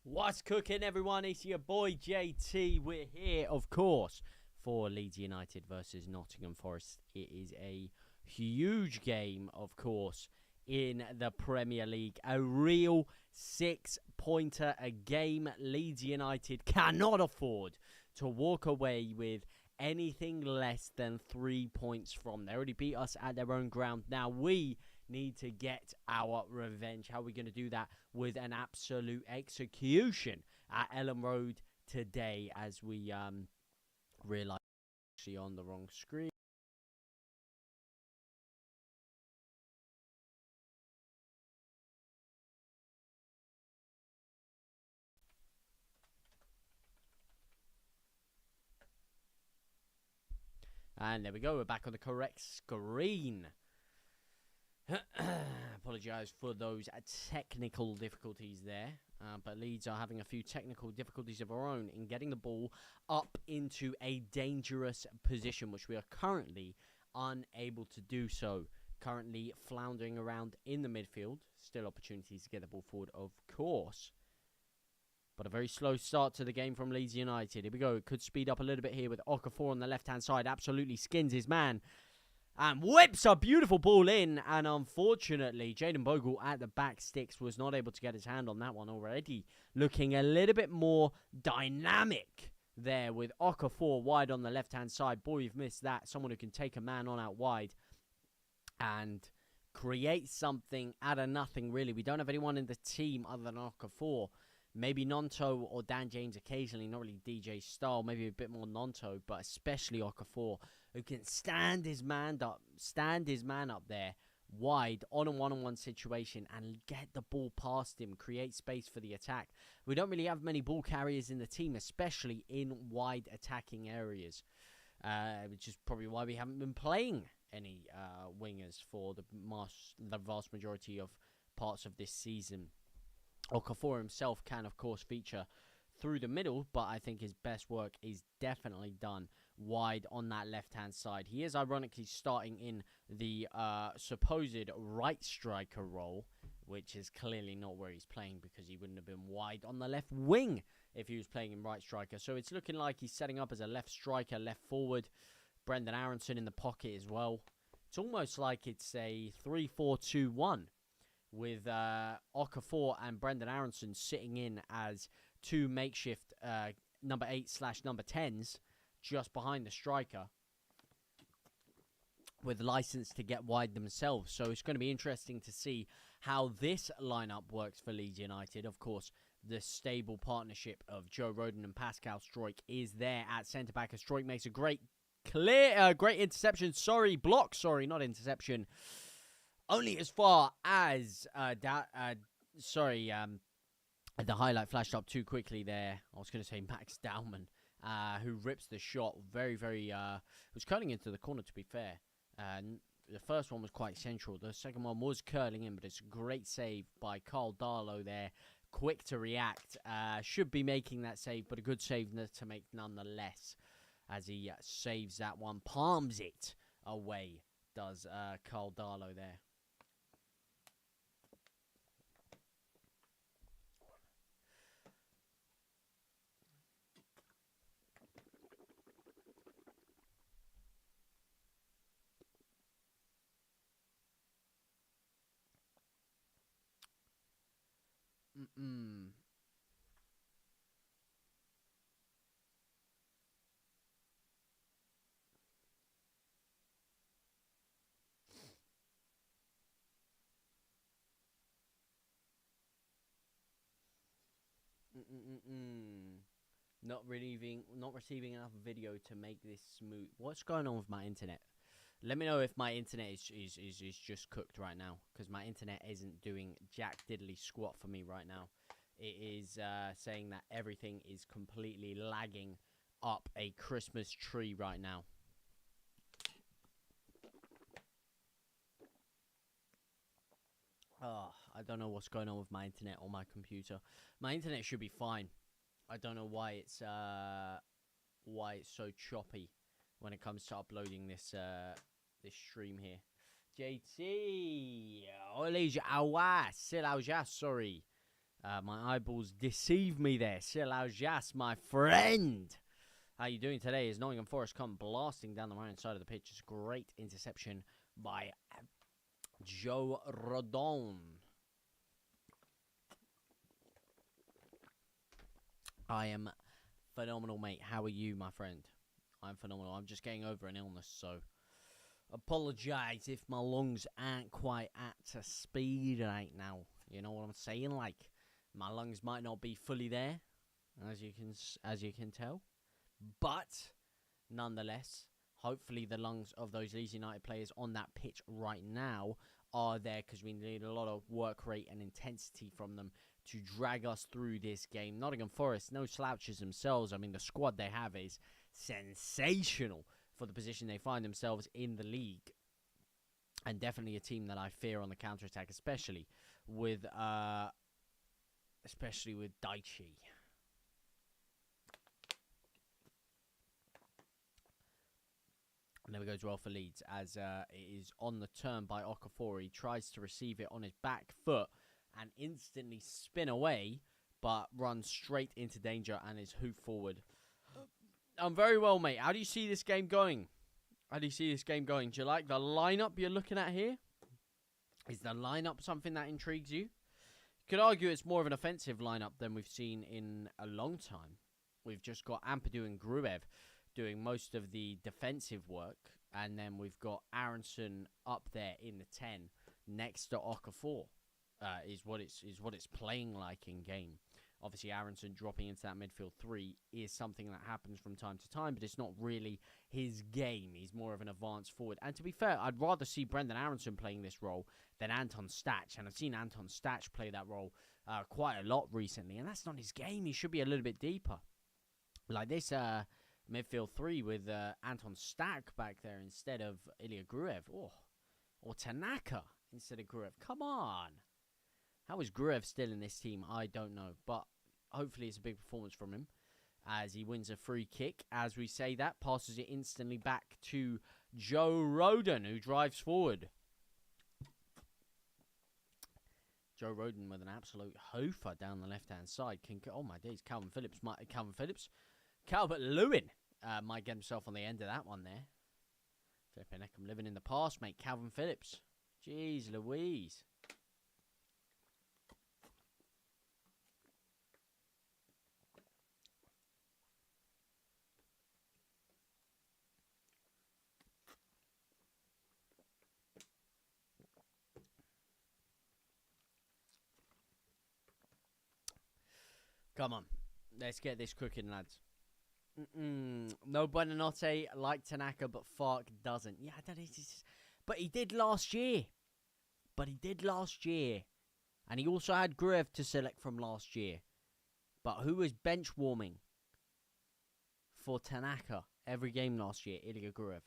What's cooking, everyone? It's your boy JT. We're here, of course, for Leeds United versus Nottingham Forest. It is a huge game, of course, in the Premier League. A real six-pointer a game. Leeds United cannot afford to walk away with anything less than 3 points from. They already beat us at their own ground. Now we need to get our revenge. How are we going to do that? With an absolute execution at Ellen Road today, as we realize actually on the wrong screen. And there we go. We're back on the correct screen. Apologise for those technical difficulties there. But Leeds are having a few technical difficulties of our own in getting the ball up into a dangerous position, which we are currently unable to do so. Currently floundering around in the midfield. Still opportunities to get the ball forward, of course. But a very slow start to the game from Leeds United. Here we go. It could speed up a little bit here with Okafor on the left-hand side. Absolutely skins his man. And whips a beautiful ball in. And unfortunately, Jayden Bogle at the back sticks was not able to get his hand on that one already. Looking a little bit more dynamic there with Okafor wide on the left-hand side. Boy, you've missed that. Someone who can take a man on out wide and create something out of nothing, really. We don't have anyone in the team other than Okafor. Maybe Nonto or Dan James occasionally, not really DJ style, maybe a bit more Nonto, but especially Okafor, who can stand his man up there wide on a one-on-one situation and get the ball past him, create space for the attack. We don't really have many ball carriers in the team, especially in wide attacking areas, which is probably why we haven't been playing any wingers for the vast majority of parts of this season. Okafor himself can, of course, feature through the middle, but I think his best work is definitely done wide on that left-hand side. He is ironically starting in the supposed right striker role, which is clearly not where he's playing because he wouldn't have been wide on the left wing if he was playing in right striker. So it's looking like he's setting up as a left striker, left forward. Brendan Aronson in the pocket as well. It's almost like it's a 3-4-2-1. With Okafor and Brendan Aronson sitting in as two makeshift number 8/number 10s just behind the striker with license to get wide themselves. So it's going to be interesting to see how this lineup works for Leeds United. Of course, the stable partnership of Joe Rodon and Pascal Struijk is there at centre-back. As Struijk makes a great interception. Not interception. Only as far as the highlight flashed up too quickly there. I was going to say Max Dowman, who rips the shot very, very... was curling into the corner, to be fair. The first one was quite central. The second one was curling in, but it's a great save by Carl Darlow there. Quick to react. Should be making that save, but a good save to make nonetheless. As he saves that one. Palms it away, does Carl Darlow there. Not receiving enough video to make this smooth. What's going on with my internet? Let me know if my internet is just cooked right now, because my internet isn't doing jack diddly squat for me right now. It is saying that everything is completely lagging up a Christmas tree right now. Oh, I don't know what's going on with my internet or my computer. My internet should be fine. I don't know why it's so choppy when it comes to uploading this stream here. JT, sorry. My eyeballs deceive me there. Jas, my friend. How you doing today? As Nottingham Forest come blasting down the right side of the pitch. It's a great interception by Joe Rodon. I am phenomenal, mate. How are you, my friend? I'm phenomenal. I'm just getting over an illness, so apologise if my lungs aren't quite at speed right now. You know what I'm saying? Like, my lungs might not be fully there, as you can tell, but nonetheless, hopefully the lungs of those Leeds United players on that pitch right now are there, because we need a lot of work rate and intensity from them to drag us through this game. Nottingham Forest, no slouches themselves. I mean, the squad they have is sensational for the position they find themselves in the league, and definitely a team that I fear on the counter-attack, especially with Daichi. Never goes well for Leeds, as it is on the turn by Okafor. He tries to receive it on his back foot and instantly spin away, but runs straight into danger and is hoofed forward. I'm very well, mate. How do you see this game going? Do you like the lineup you're looking at here? Is the lineup something that intrigues you? You could argue it's more of an offensive lineup than we've seen in a long time. We've just got Ampadu and Gruev doing most of the defensive work, and then we've got Aronson up there in the 10 next to Okafor. Is what it's playing like in game. Obviously, Aronson dropping into that midfield 3 is something that happens from time to time, but it's not really his game. He's more of an advanced forward. And to be fair, I'd rather see Brendan Aronson playing this role than Anton Stach. And I've seen Anton Stach play that role quite a lot recently, and that's not his game. He should be a little bit deeper. Like this midfield 3 with Anton Stach back there instead of Ilya Gruev. Or Tanaka instead of Gruev. Come on. How is Gruev still in this team? I don't know. But hopefully it's a big performance from him as he wins a free kick. As we say that, passes it instantly back to Joe Rodon, who drives forward. Joe Rodon with an absolute hoofer down the left-hand side. Oh my days, Calvert Lewin might get himself on the end of that one there. Flipping heck, I'm living in the past, mate. Calvin Phillips. Jeez Louise. Come on. Let's get this cooking, lads. No Buonanotte like Tanaka, but Fark doesn't. Yeah, that is. But he did last year. And he also had Gruev to select from last year. But who was bench warming for Tanaka every game last year? Ilya Gruev.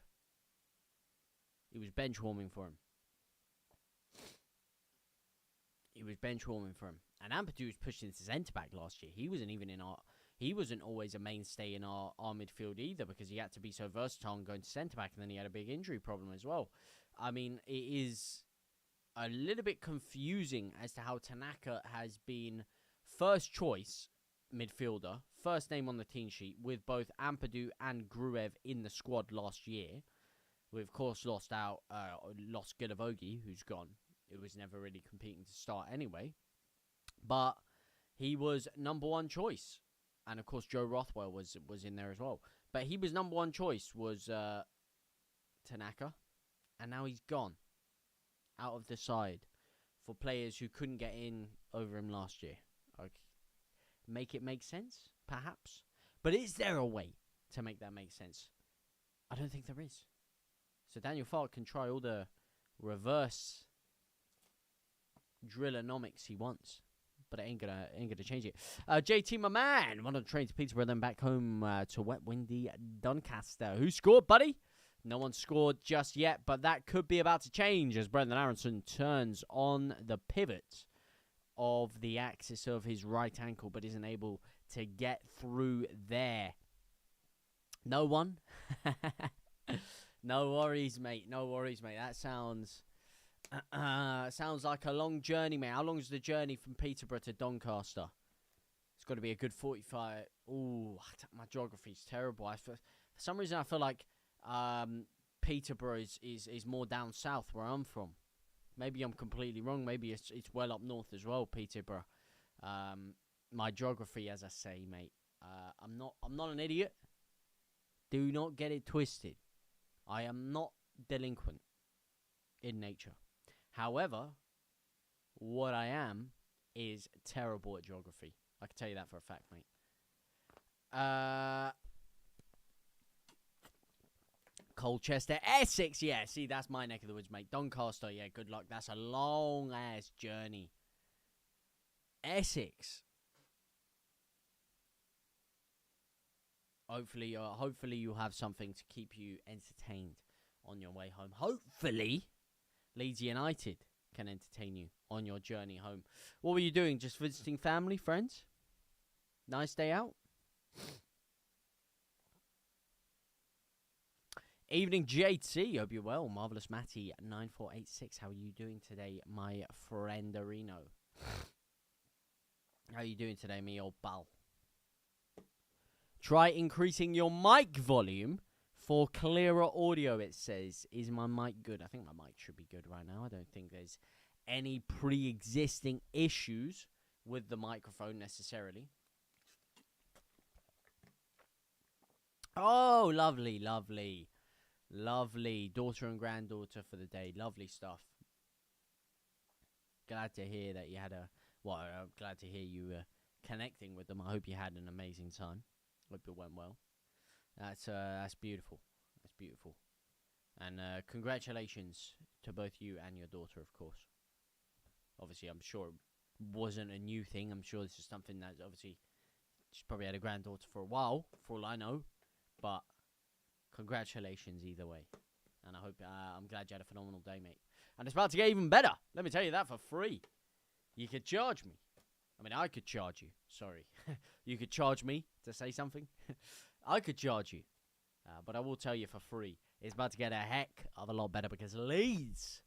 He was bench warming for him. And Ampadu was pushed into centre-back last year. He wasn't always a mainstay in our midfield either, because he had to be so versatile and going to centre-back, and then he had a big injury problem as well. I mean, it is a little bit confusing as to how Tanaka has been first choice midfielder, first name on the team sheet, with both Ampadu and Gruev in the squad last year. We, of course, lost Gudavogi, who's gone. It was never really competing to start anyway. But he was number one choice. And, of course, Joe Rothwell was in there as well. But he was number one choice, was Tanaka. And now he's gone. Out of the side. For players who couldn't get in over him last year. Okay. Make it make sense? Perhaps. But is there a way to make that make sense? I don't think there is. So Daniel Fark can try all the reverse drillonomics he wants. But it ain't gonna change it. JT, my man, one on the train to Peterborough, then back home to wet, windy Doncaster. Who scored, buddy? No one scored just yet, but that could be about to change as Brendan Aronson turns on the pivot of the axis of his right ankle, but isn't able to get through there. No one? No worries, mate. That sounds Sounds like a long journey, mate. How long is the journey from Peterborough to Doncaster? It's got to be a good 45. Ooh, my geography's terrible. For some reason, I feel like Peterborough is more down south where I'm from. Maybe I'm completely wrong. Maybe it's well up north as well, Peterborough. My geography, as I say, mate. I'm not an idiot. Do not get it twisted. I am not delinquent in nature. However, what I am is terrible at geography. I can tell you that for a fact, mate. Colchester, Essex. Yeah, see, that's my neck of the woods, mate. Doncaster, yeah, good luck. That's a long-ass journey. Essex. Hopefully you'll have something to keep you entertained on your way home. Hopefully, Leeds United can entertain you on your journey home. What were you doing? Just visiting family, friends? Nice day out? Evening, JT. Hope you're well. Marvelous Matty 9486. How are you doing today, my friend Arino? How are you doing today, me old pal? Try increasing your mic volume for clearer audio, it says. Is my mic good? I think my mic should be good right now. I don't think there's any pre-existing issues with the microphone necessarily. Oh, lovely, lovely. Lovely. Daughter and granddaughter for the day. Lovely stuff. Glad to hear that you had I'm glad to hear you connecting with them. I hope you had an amazing time. Hope it went well. That's beautiful. That's beautiful. And congratulations to both you and your daughter, of course. Obviously, I'm sure it wasn't a new thing. I'm sure this is something that obviously she's probably had a granddaughter for a while, for all I know. But congratulations either way. And I hope I'm glad you had a phenomenal day, mate. And it's about to get even better. Let me tell you that for free. You could charge me. I mean, I could charge you. Sorry. You could charge me to say something. I could charge you. But I will tell you for free. It's about to get a heck of a lot better because Leeds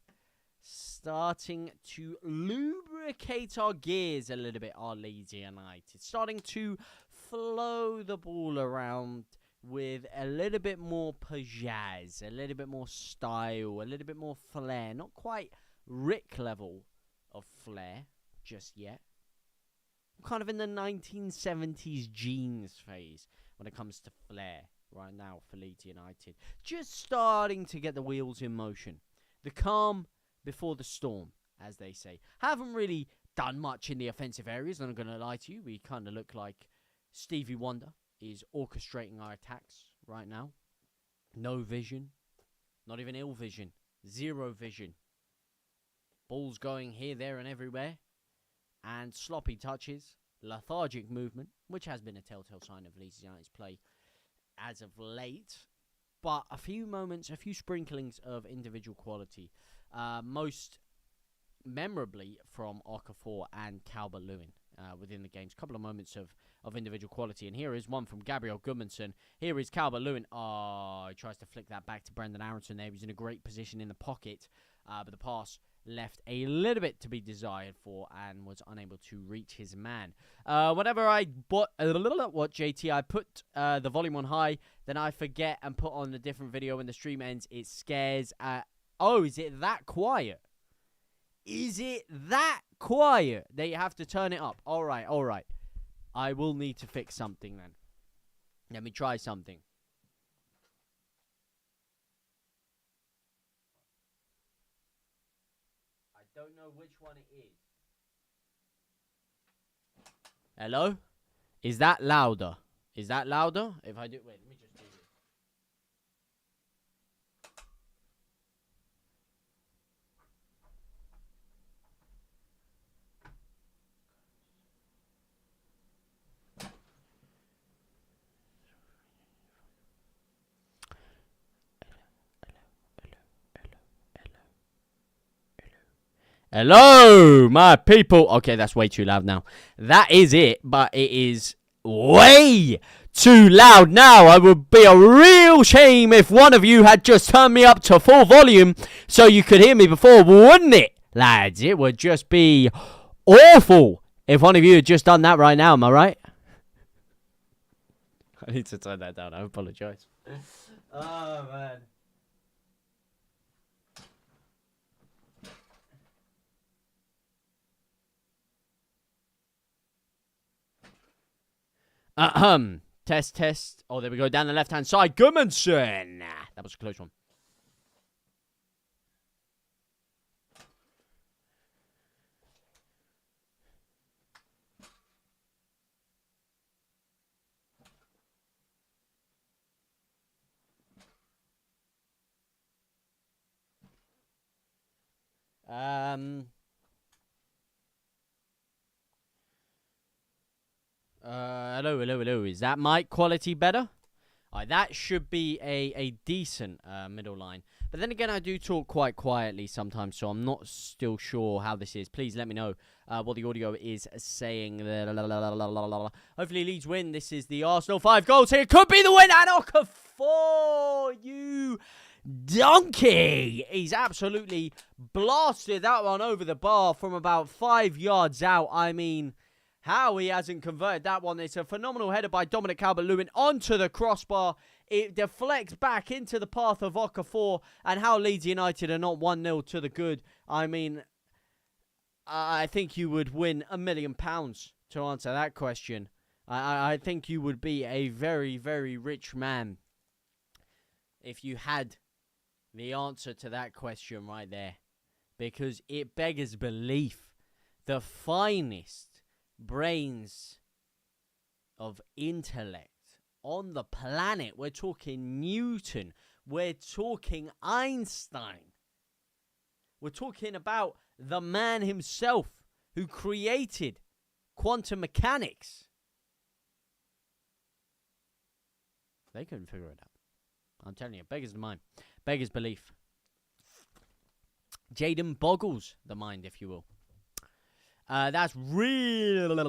starting to lubricate our gears a little bit. Our Leeds United starting to flow the ball around with a little bit more pizzazz, a little bit more style, a little bit more flair. Not quite Rick level of flair just yet. Kind of in the 1970s jeans phase when it comes to flair right now for Leeds United. Just starting to get the wheels in motion. The calm before the storm, as they say. Haven't really done much in the offensive areas, I'm not going to lie to you. We kind of look like Stevie Wonder is orchestrating our attacks right now. No vision. Not even ill vision. Zero vision. Balls going here, there, and everywhere. And sloppy touches, lethargic movement, which has been a telltale sign of Leeds United's play as of late. But a few moments, a few sprinklings of individual quality. Most memorably from Okafor and Calvert-Lewin within the games. A couple of moments of individual quality. And here is one from Gabriel Goodmanson. Here is Calvert-Lewin. Oh, he tries to flick that back to Brendan Aronson there. He's in a great position in the pocket. But the pass left a little bit to be desired for and was unable to reach his man. Whenever I watch JT, I put the volume on high, then I forget and put on a different video when the stream ends. It scares. Oh, is it that quiet? Is it that quiet that you have to turn it up? All right. I will need to fix something then. Let me try something. Don't know which one it is. Hello? Is that louder? Is that louder? If I do... Wait, let me just do this. Hello, my people. Okay, that's way too loud now. That is it, but it is way too loud now. I would be a real shame if one of you had just turned me up to full volume so you could hear me before, wouldn't it, lads? It would just be awful if one of you had just done that right now, am I right? I need to turn that down. I apologize. Oh, man. Test, test. Oh, there we go. Down the left-hand side. Gudmundsson. That was a close one. Hello. Is that mic quality better? Alright, that should be a decent middle line. But then again, I do talk quite quietly sometimes, so I'm not still sure how this is. Please let me know what the audio is saying. Hopefully Leeds win. This is the Arsenal 5 goals here. Could be the win. And Okafor, you donkey. He's absolutely blasted that one over the bar from about 5 yards out. I mean, how he hasn't converted that one. It's a phenomenal header by Dominic Calvert-Lewin onto the crossbar. It deflects back into the path of Okafor. And how Leeds United are not 1-0 to the good. I mean, I think you would win £1 million to answer that question. I think you would be a very, very rich man if you had the answer to that question right there. Because it beggars belief. The finest brains of intellect on the planet. We're talking Newton. We're talking Einstein. We're talking about the man himself who created quantum mechanics. They couldn't figure it out. I'm telling you, beggars the mind. Beggars belief. Jaden boggles the mind, if you will. That's real.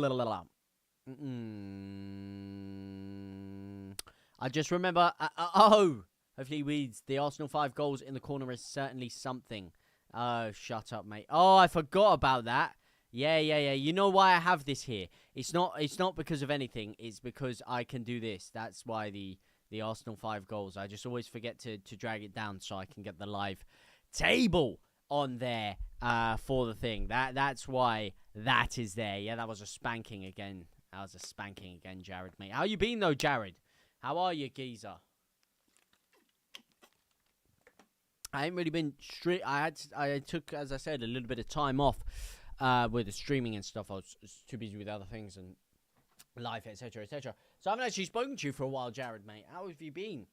I just remember. Hopefully Leeds. The Arsenal 5 goals in the corner is certainly something. Oh, shut up, mate. Oh, I forgot about that. Yeah. You know why I have this here? It's not because of anything. It's because I can do this. That's why the Arsenal 5 goals. I just always forget to drag it down so I can get the live table on there for the thing. That's why that is there. Yeah, that was a spanking again. Jared, mate. How you been, though, Jared? How are you, geezer? I ain't really been I took, as I said, a little bit of time off with the streaming and stuff. I was too busy with other things and life, etc. So I haven't actually spoken to you for a while, Jared, mate. How have you been?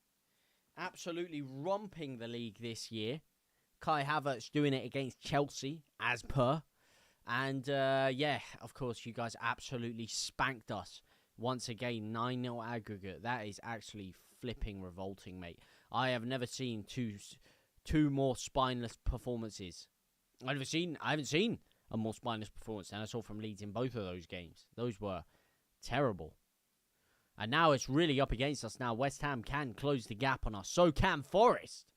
Absolutely romping the league this year. Kai Havertz doing it against Chelsea, as per. And, yeah, of course, you guys absolutely spanked us. Once again, 9-0 aggregate. That is actually flipping revolting, mate. I have never seen two more spineless performances. I haven't seen a more spineless performance than I saw from Leeds in both of those games. Those were terrible. And now it's really up against us now. West Ham can close the gap on us. So can Forest.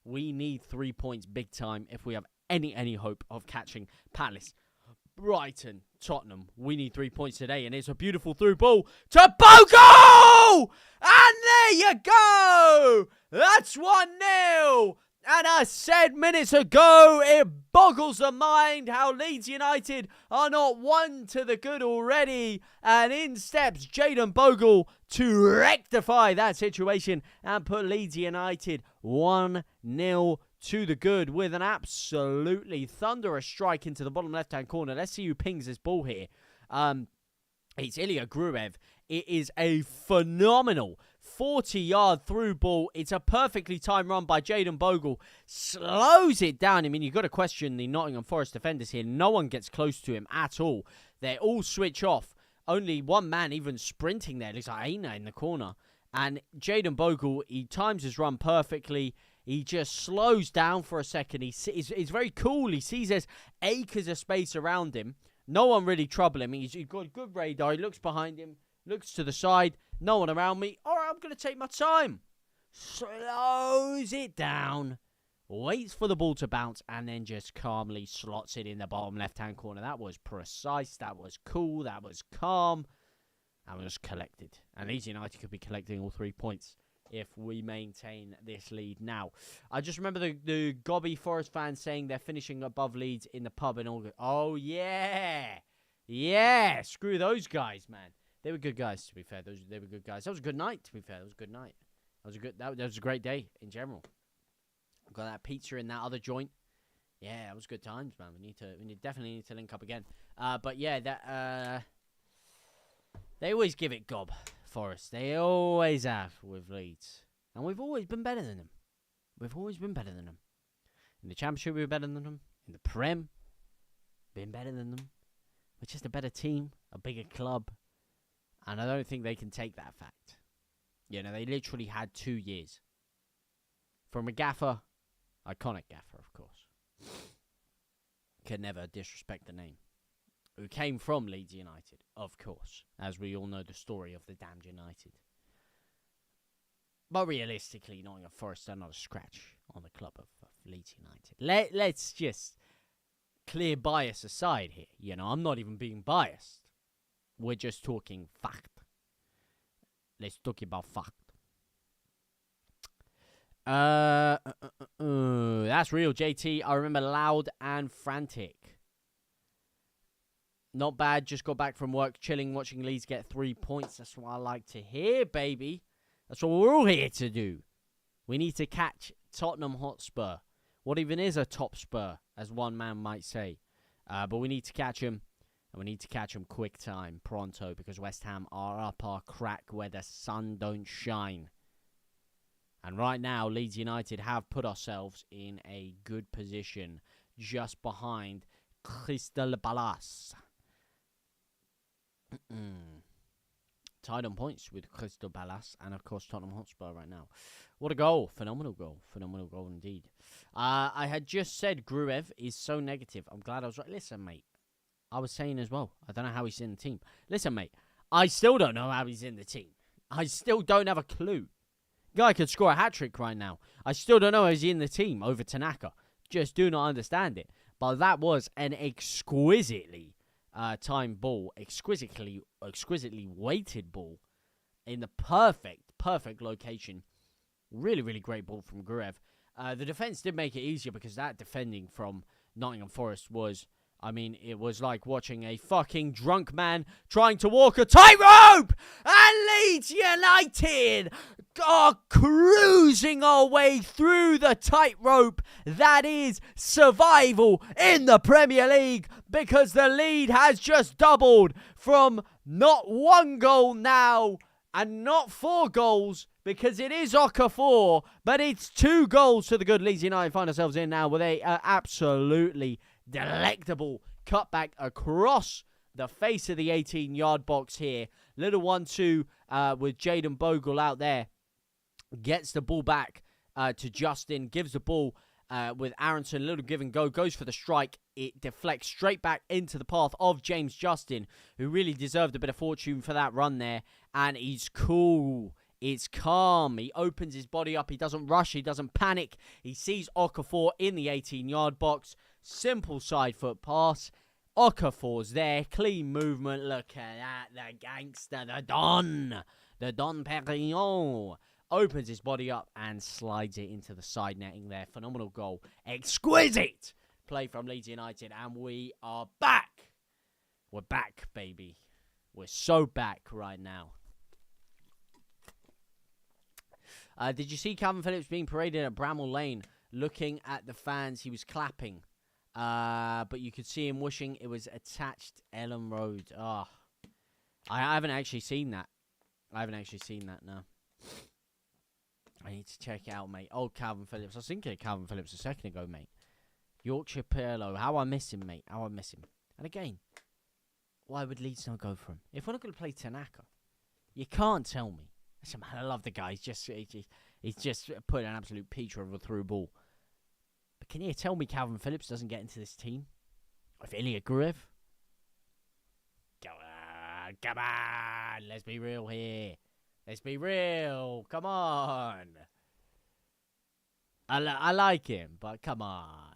We need 3 points big time if we have any hope of catching Palace, Brighton, Tottenham. We need 3 points today, and it's a beautiful through ball to Bogle! And there you go! That's 1-0! And I said minutes ago, it boggles the mind how Leeds United are not 1 to the good already. And in steps Jaden Bogle to rectify that situation and put Leeds United 1-0 to the good with an absolutely thunderous strike into the bottom left-hand corner. Let's see who pings this ball here. It's Ilya Gruev. It is a phenomenal 40-yard through ball. It's a perfectly timed run by Jaden Bogle. Slows it down. I mean, you've got to question the Nottingham Forest defenders here. No one gets close to him at all. They all switch off. Only one man even sprinting there. Looks like Aina in the corner. And Jaden Bogle, he times his run perfectly. He just slows down for a second. He's very cool. He sees there's acres of space around him. No one really trouble him. He's got good radar. He looks behind him. Looks to the side. No one around me. All right, I'm going to take my time. Slows it down. Waits for the ball to bounce and then just calmly slots it in the bottom left-hand corner. That was precise. That was cool. That was calm. That was collected. And Leeds United could be collecting all 3 points if we maintain this lead now. I just remember the gobby Forest fans saying they're finishing above Leeds in the pub in August. Oh, yeah. Yeah. Screw those guys, man. They were good guys, to be fair. They were good guys. That was a good night, to be fair. That was a good night. That was a great day in general. Got that pizza in that other joint. Yeah, it was good times, man. We definitely need to link up again. But yeah, that they always give it gob, Forest. They always have with Leeds, and we've always been better than them. We've always been better than them. In the Championship, we were better than them. In the Prem, been better than them. We're just a better team, a bigger club, and I don't think they can take that fact. You know, they literally had 2 years from a gaffer. Iconic gaffer, of course. Can never disrespect the name. Who came from Leeds United, of course. As we all know the story of the damned United. But realistically, Nottingham Forest are not a scratch on the club of Leeds United. Let's just clear bias aside here. You know, I'm not even being biased. We're just talking fact. Let's talk about fact. That's real, JT. I remember loud and frantic. Not bad. Just got back from work, chilling, watching Leeds get 3 points. That's what I like to hear, baby. That's what we're all here to do. We need to catch Tottenham Hotspur. What even is a top spur, as one man might say. But we need to catch him. And we need to catch him quick time, pronto, because West Ham are up our crack where the sun don't shine. And right now, Leeds United have put ourselves in a good position just behind Crystal Palace. Tied on points with Crystal Palace and, of course, Tottenham Hotspur right now. What a goal. Phenomenal goal. Phenomenal goal indeed. I had just said Gruev is so negative. I'm glad I was right. Listen, mate. I was saying as well. I don't know how he's in the team. Listen, mate. I still don't know how he's in the team. I still don't have a clue. Guy could score a hat-trick right now. I still don't know how he's in the team over Tanaka. Just do not understand it. But that was an exquisitely timed ball. Exquisitely weighted ball. In the perfect location. Really, really great ball from Gruev. The defense did make it easier because that defending from Nottingham Forest was... I mean, it was like watching a fucking drunk man trying to walk a tightrope! And Leeds United are cruising our way through the tightrope that is survival in the Premier League, because the lead has just doubled from not 1 goal now and not 4 goals, because it is Okafor, but it's 2 goals to the good Leeds United find ourselves in now with a absolutely delectable cutback across the face of the 18-yard box here. Little 1-2 with Jaden Bogle out there. Gets the ball back to Justin. Gives the ball with Aronson. Little give and go. Goes for the strike. It deflects straight back into the path of James Justin, who really deserved a bit of fortune for that run there. And he's cool. It's calm. He opens his body up. He doesn't rush. He doesn't panic. He sees Okafor in the 18-yard box. Simple side foot pass. Okafor's there. Clean movement. Look at that. The gangster. The Don. The Don Perignon. Opens his body up and slides it into the side netting there. Phenomenal goal. Exquisite play from Leeds United. And we are back. We're back, baby. We're so back right now. Did you see Calvin Phillips being paraded at Bramall Lane, looking at the fans? He was clapping. But you could see him wishing it was attached Ellen Road. Oh, I haven't actually seen that. No. I need to check it out, mate. Old Calvin Phillips. I was thinking of Calvin Phillips a second ago, mate. Yorkshire Pirlo. How I miss him, mate. How I miss him. And again, why would Leeds not go for him? If we're not going to play Tanaka, you can't tell me. Listen, man, I love the guy. He's just put an absolute peach over a through ball. But can you tell me Calvin Phillips doesn't get into this team? With Ilya Gruev? Come on. on. Let's be real here. Let's be real. Come on. I like him, but come on.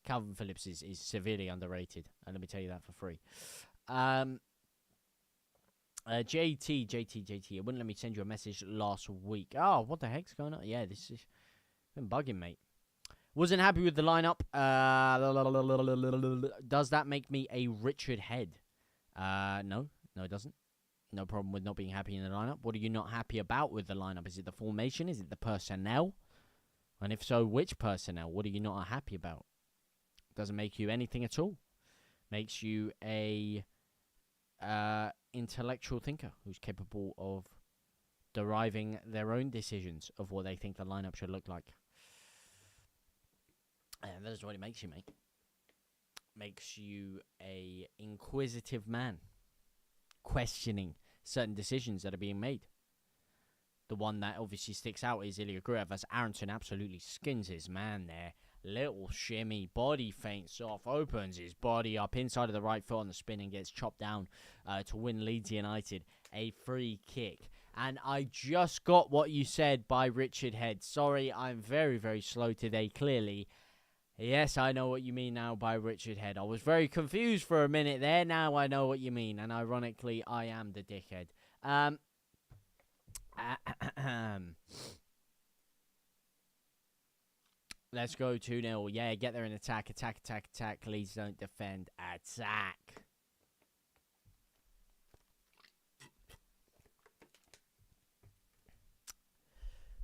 Calvin Phillips is severely underrated, and let me tell you that for free. JT, it wouldn't let me send you a message last week. Oh, what the heck's going on? Yeah, this is been bugging, mate. Wasn't happy with the lineup. Does that make me a Richard Head? No, it doesn't. No problem with not being happy in the lineup. What are you not happy about with the lineup? Is it the formation? Is it the personnel? And if so, which personnel? What are you not happy about? Doesn't make you anything at all. Makes you a intellectual thinker who's capable of deriving their own decisions of what they think the lineup should look like. And that is what it makes you, mate. Makes you a inquisitive man, questioning certain decisions that are being made. The one that obviously sticks out is Ilya Gruev, as Aronson absolutely skins his man there. Little shimmy, body feints off, opens his body up inside of the right foot on the spin and gets chopped down to win Leeds United a free kick. And I just got what you said by Richard Head. Sorry, I'm very, very slow today, clearly. Yes, I know what you mean now by Richard Head. I was very confused for a minute there. Now I know what you mean. And ironically, I am the dickhead. Let's go 2-0. Yeah, get there and attack. Attack. Leeds don't defend. Attack.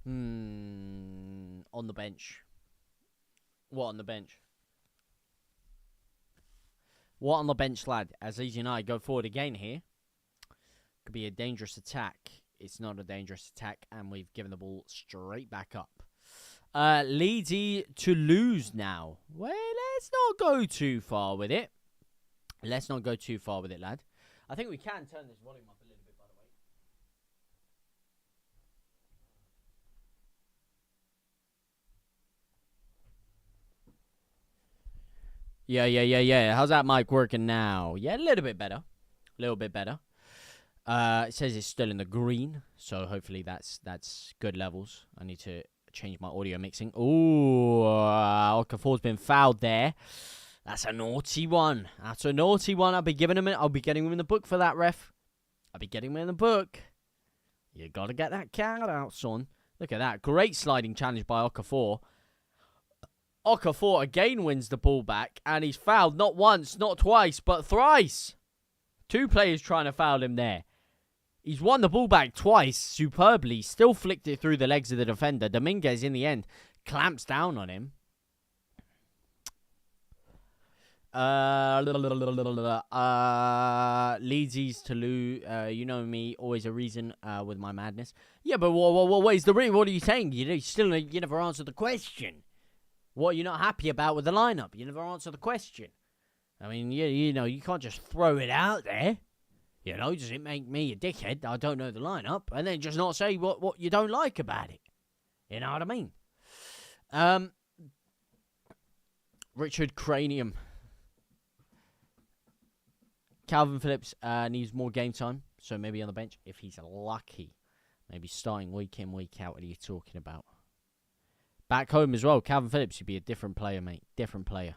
On the bench. What on the bench? What on the bench, lad? As Leeds United go forward again here. Could be a dangerous attack. It's not a dangerous attack, and we've given the ball straight back up. Leedsy to lose now. Well, let's not go too far with it. Lad. I think we can turn this volume up a little bit, by the way. Yeah. How's that mic working now? Yeah, a little bit better. It says it's still in the green, so hopefully that's good levels. I need to change my audio mixing. Ooh, Okafor's been fouled there. That's a naughty one. I'll be getting him in the book for that, ref. You gotta get that card out, son. Look at that. Great sliding challenge by Okafor. Okafor again wins the ball back, and he's fouled not once, not twice, but thrice. 2 players trying to foul him there. He's won the ball back twice, superbly, still flicked it through the legs of the defender. Dominguez, in the end, clamps down on him. Leedsies to lose. You know me, always a reason with my madness. Yeah, but what is the reason? What are you saying? You never answered the question. What are you not happy about with the lineup? You never answered the question. I mean, you can't just throw it out there. Does it make me a dickhead? I don't know the lineup, and then just not say what you don't like about it. You know what I mean? Richard Cranium. Calvin Phillips needs more game time, so maybe on the bench if he's lucky. Maybe starting week in, week out. What are you talking about? Back home as well, Calvin Phillips would be a different player, mate. Different player.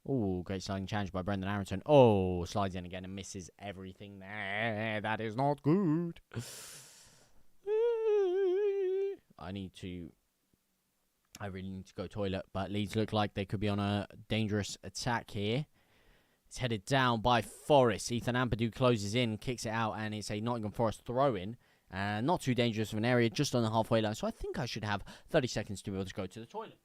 Oh, great sliding challenge by Brendan Aronson. Oh, slides in again and misses everything there. That is not good. I really need to go toilet, but Leeds look like they could be on a dangerous attack here. It's headed down by Forest. Ethan Ampadu closes in, kicks it out, and it's a Nottingham Forest throw-in. Not too dangerous of an area, just on the halfway line. So I think I should have 30 seconds to be able to go to the toilet.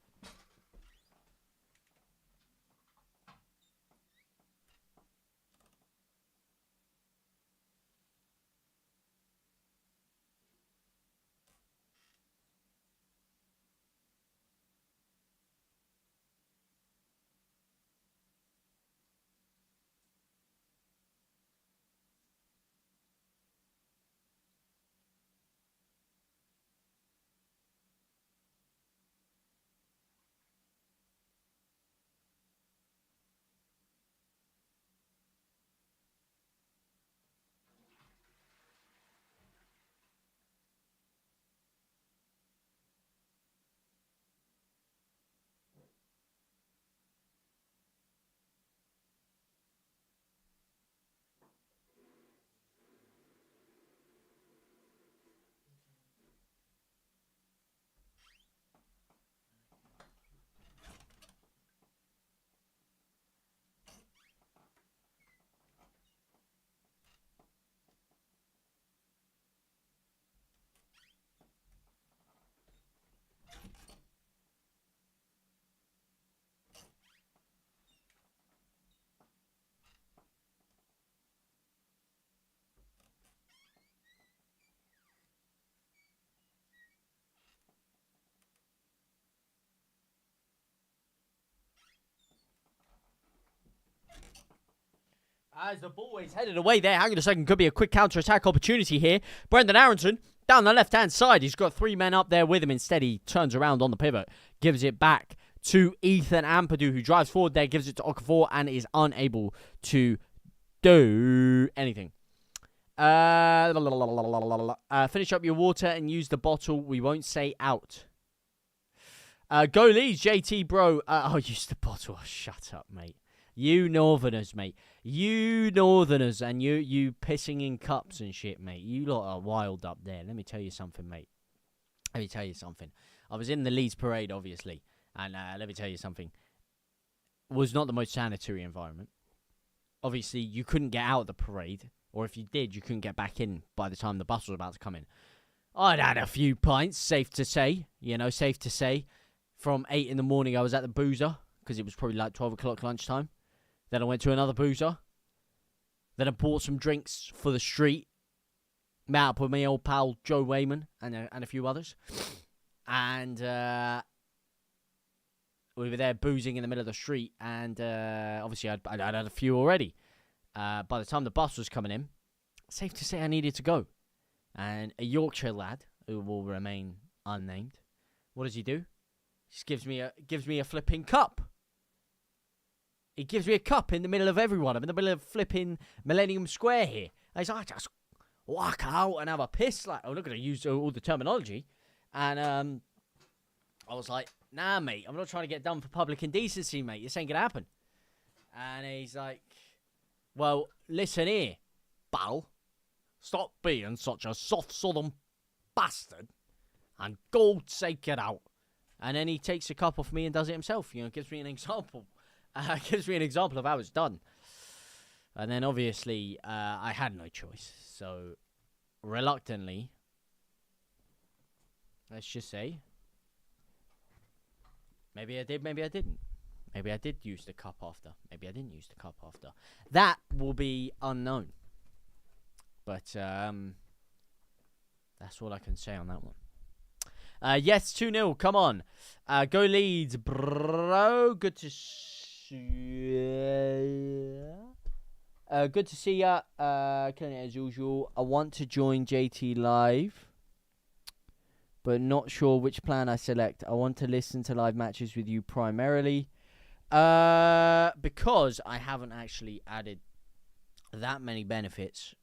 As the ball is headed away there, hang on a second, could be a quick counter-attack opportunity here. Brendan Aronson down the left-hand side. He's got 3 men up there with him. Instead, he turns around on the pivot, gives it back to Ethan Ampadu, who drives forward there, gives it to Okafor, and is unable to do anything. Finish up your water and use the bottle. We won't say out. Go Leeds, JT, bro. Use the bottle. Oh, shut up, mate. You Northerners, mate. You Northerners and you pissing in cups and shit, mate. You lot are wild up there. Let me tell you something, mate. Let me tell you something. I was in the Leeds parade, obviously. And let me tell you something. It was not the most sanitary environment. Obviously, you couldn't get out of the parade. Or if you did, you couldn't get back in by the time the bus was about to come in. I'd had a few pints, safe to say. Safe to say. From 8 in the morning, I was at the boozer. Because it was probably like 12 o'clock lunchtime. Then I went to another boozer. Then I bought some drinks for the street. Met up with my old pal Joe Wayman and a few others. And we were there boozing in the middle of the street. And obviously I'd had a few already. By the time the bus was coming in, safe to say I needed to go. And a Yorkshire lad, who will remain unnamed, what does he do? He just gives me a flipping cup. He gives me a cup in the middle of everyone. I'm in the middle of flipping Millennium Square here. And he's like, just walk out and have a piss. Like, I'm not going to use all the terminology. And I was like, nah, mate. I'm not trying to get done for public indecency, mate. This ain't going to happen. And he's like, well, listen here, pal. Stop being such a soft southern bastard. And God's sake, get out. And then he takes a cup off me and does it himself. Gives me an example. Gives me an example of how it's done. And then, obviously, I had no choice. So, reluctantly, let's just say, maybe I did, maybe I didn't. Maybe I did use the cup after. Maybe I didn't use the cup after. That will be unknown. But, that's all I can say on that one. Yes, 2-0. Come on. Go Leeds, bro. Good to see good to see ya. Killing it as usual. I want to join JTLive, but not sure which plan I select. I want to listen to live matches with you primarily. Because I haven't actually added that many benefits.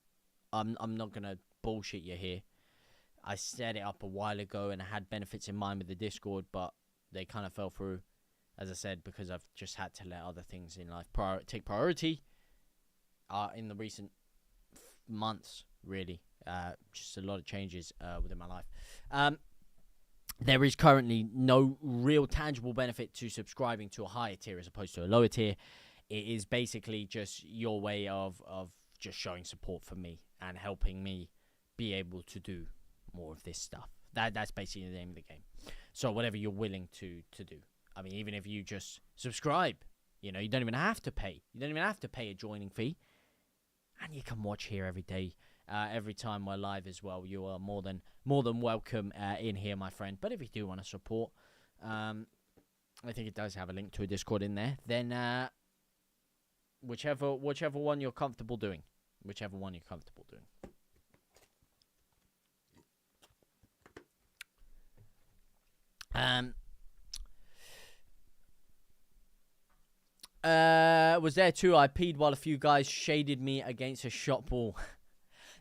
I'm not gonna bullshit you here. I set it up a while ago and I had benefits in mind with the Discord, but they kind of fell through. As I said, because I've just had to let other things in life take priority in the recent months, really. Just a lot of changes within my life. There is currently no real tangible benefit to subscribing to a higher tier as opposed to a lower tier. It is basically just your way of just showing support for me and helping me be able to do more of this stuff. That's basically the name of the game. So whatever you're willing to do. I mean, even if you just subscribe, you don't even have to pay. You don't even have to pay a joining fee. And you can watch here every day, every time we're live as well. You are more than welcome in here, my friend. But if you do want to support, I think it does have a link to a Discord in there. Then whichever one you're comfortable doing. Whichever one you're comfortable doing. Was there too. I peed while a few guys shaded me against a shot ball.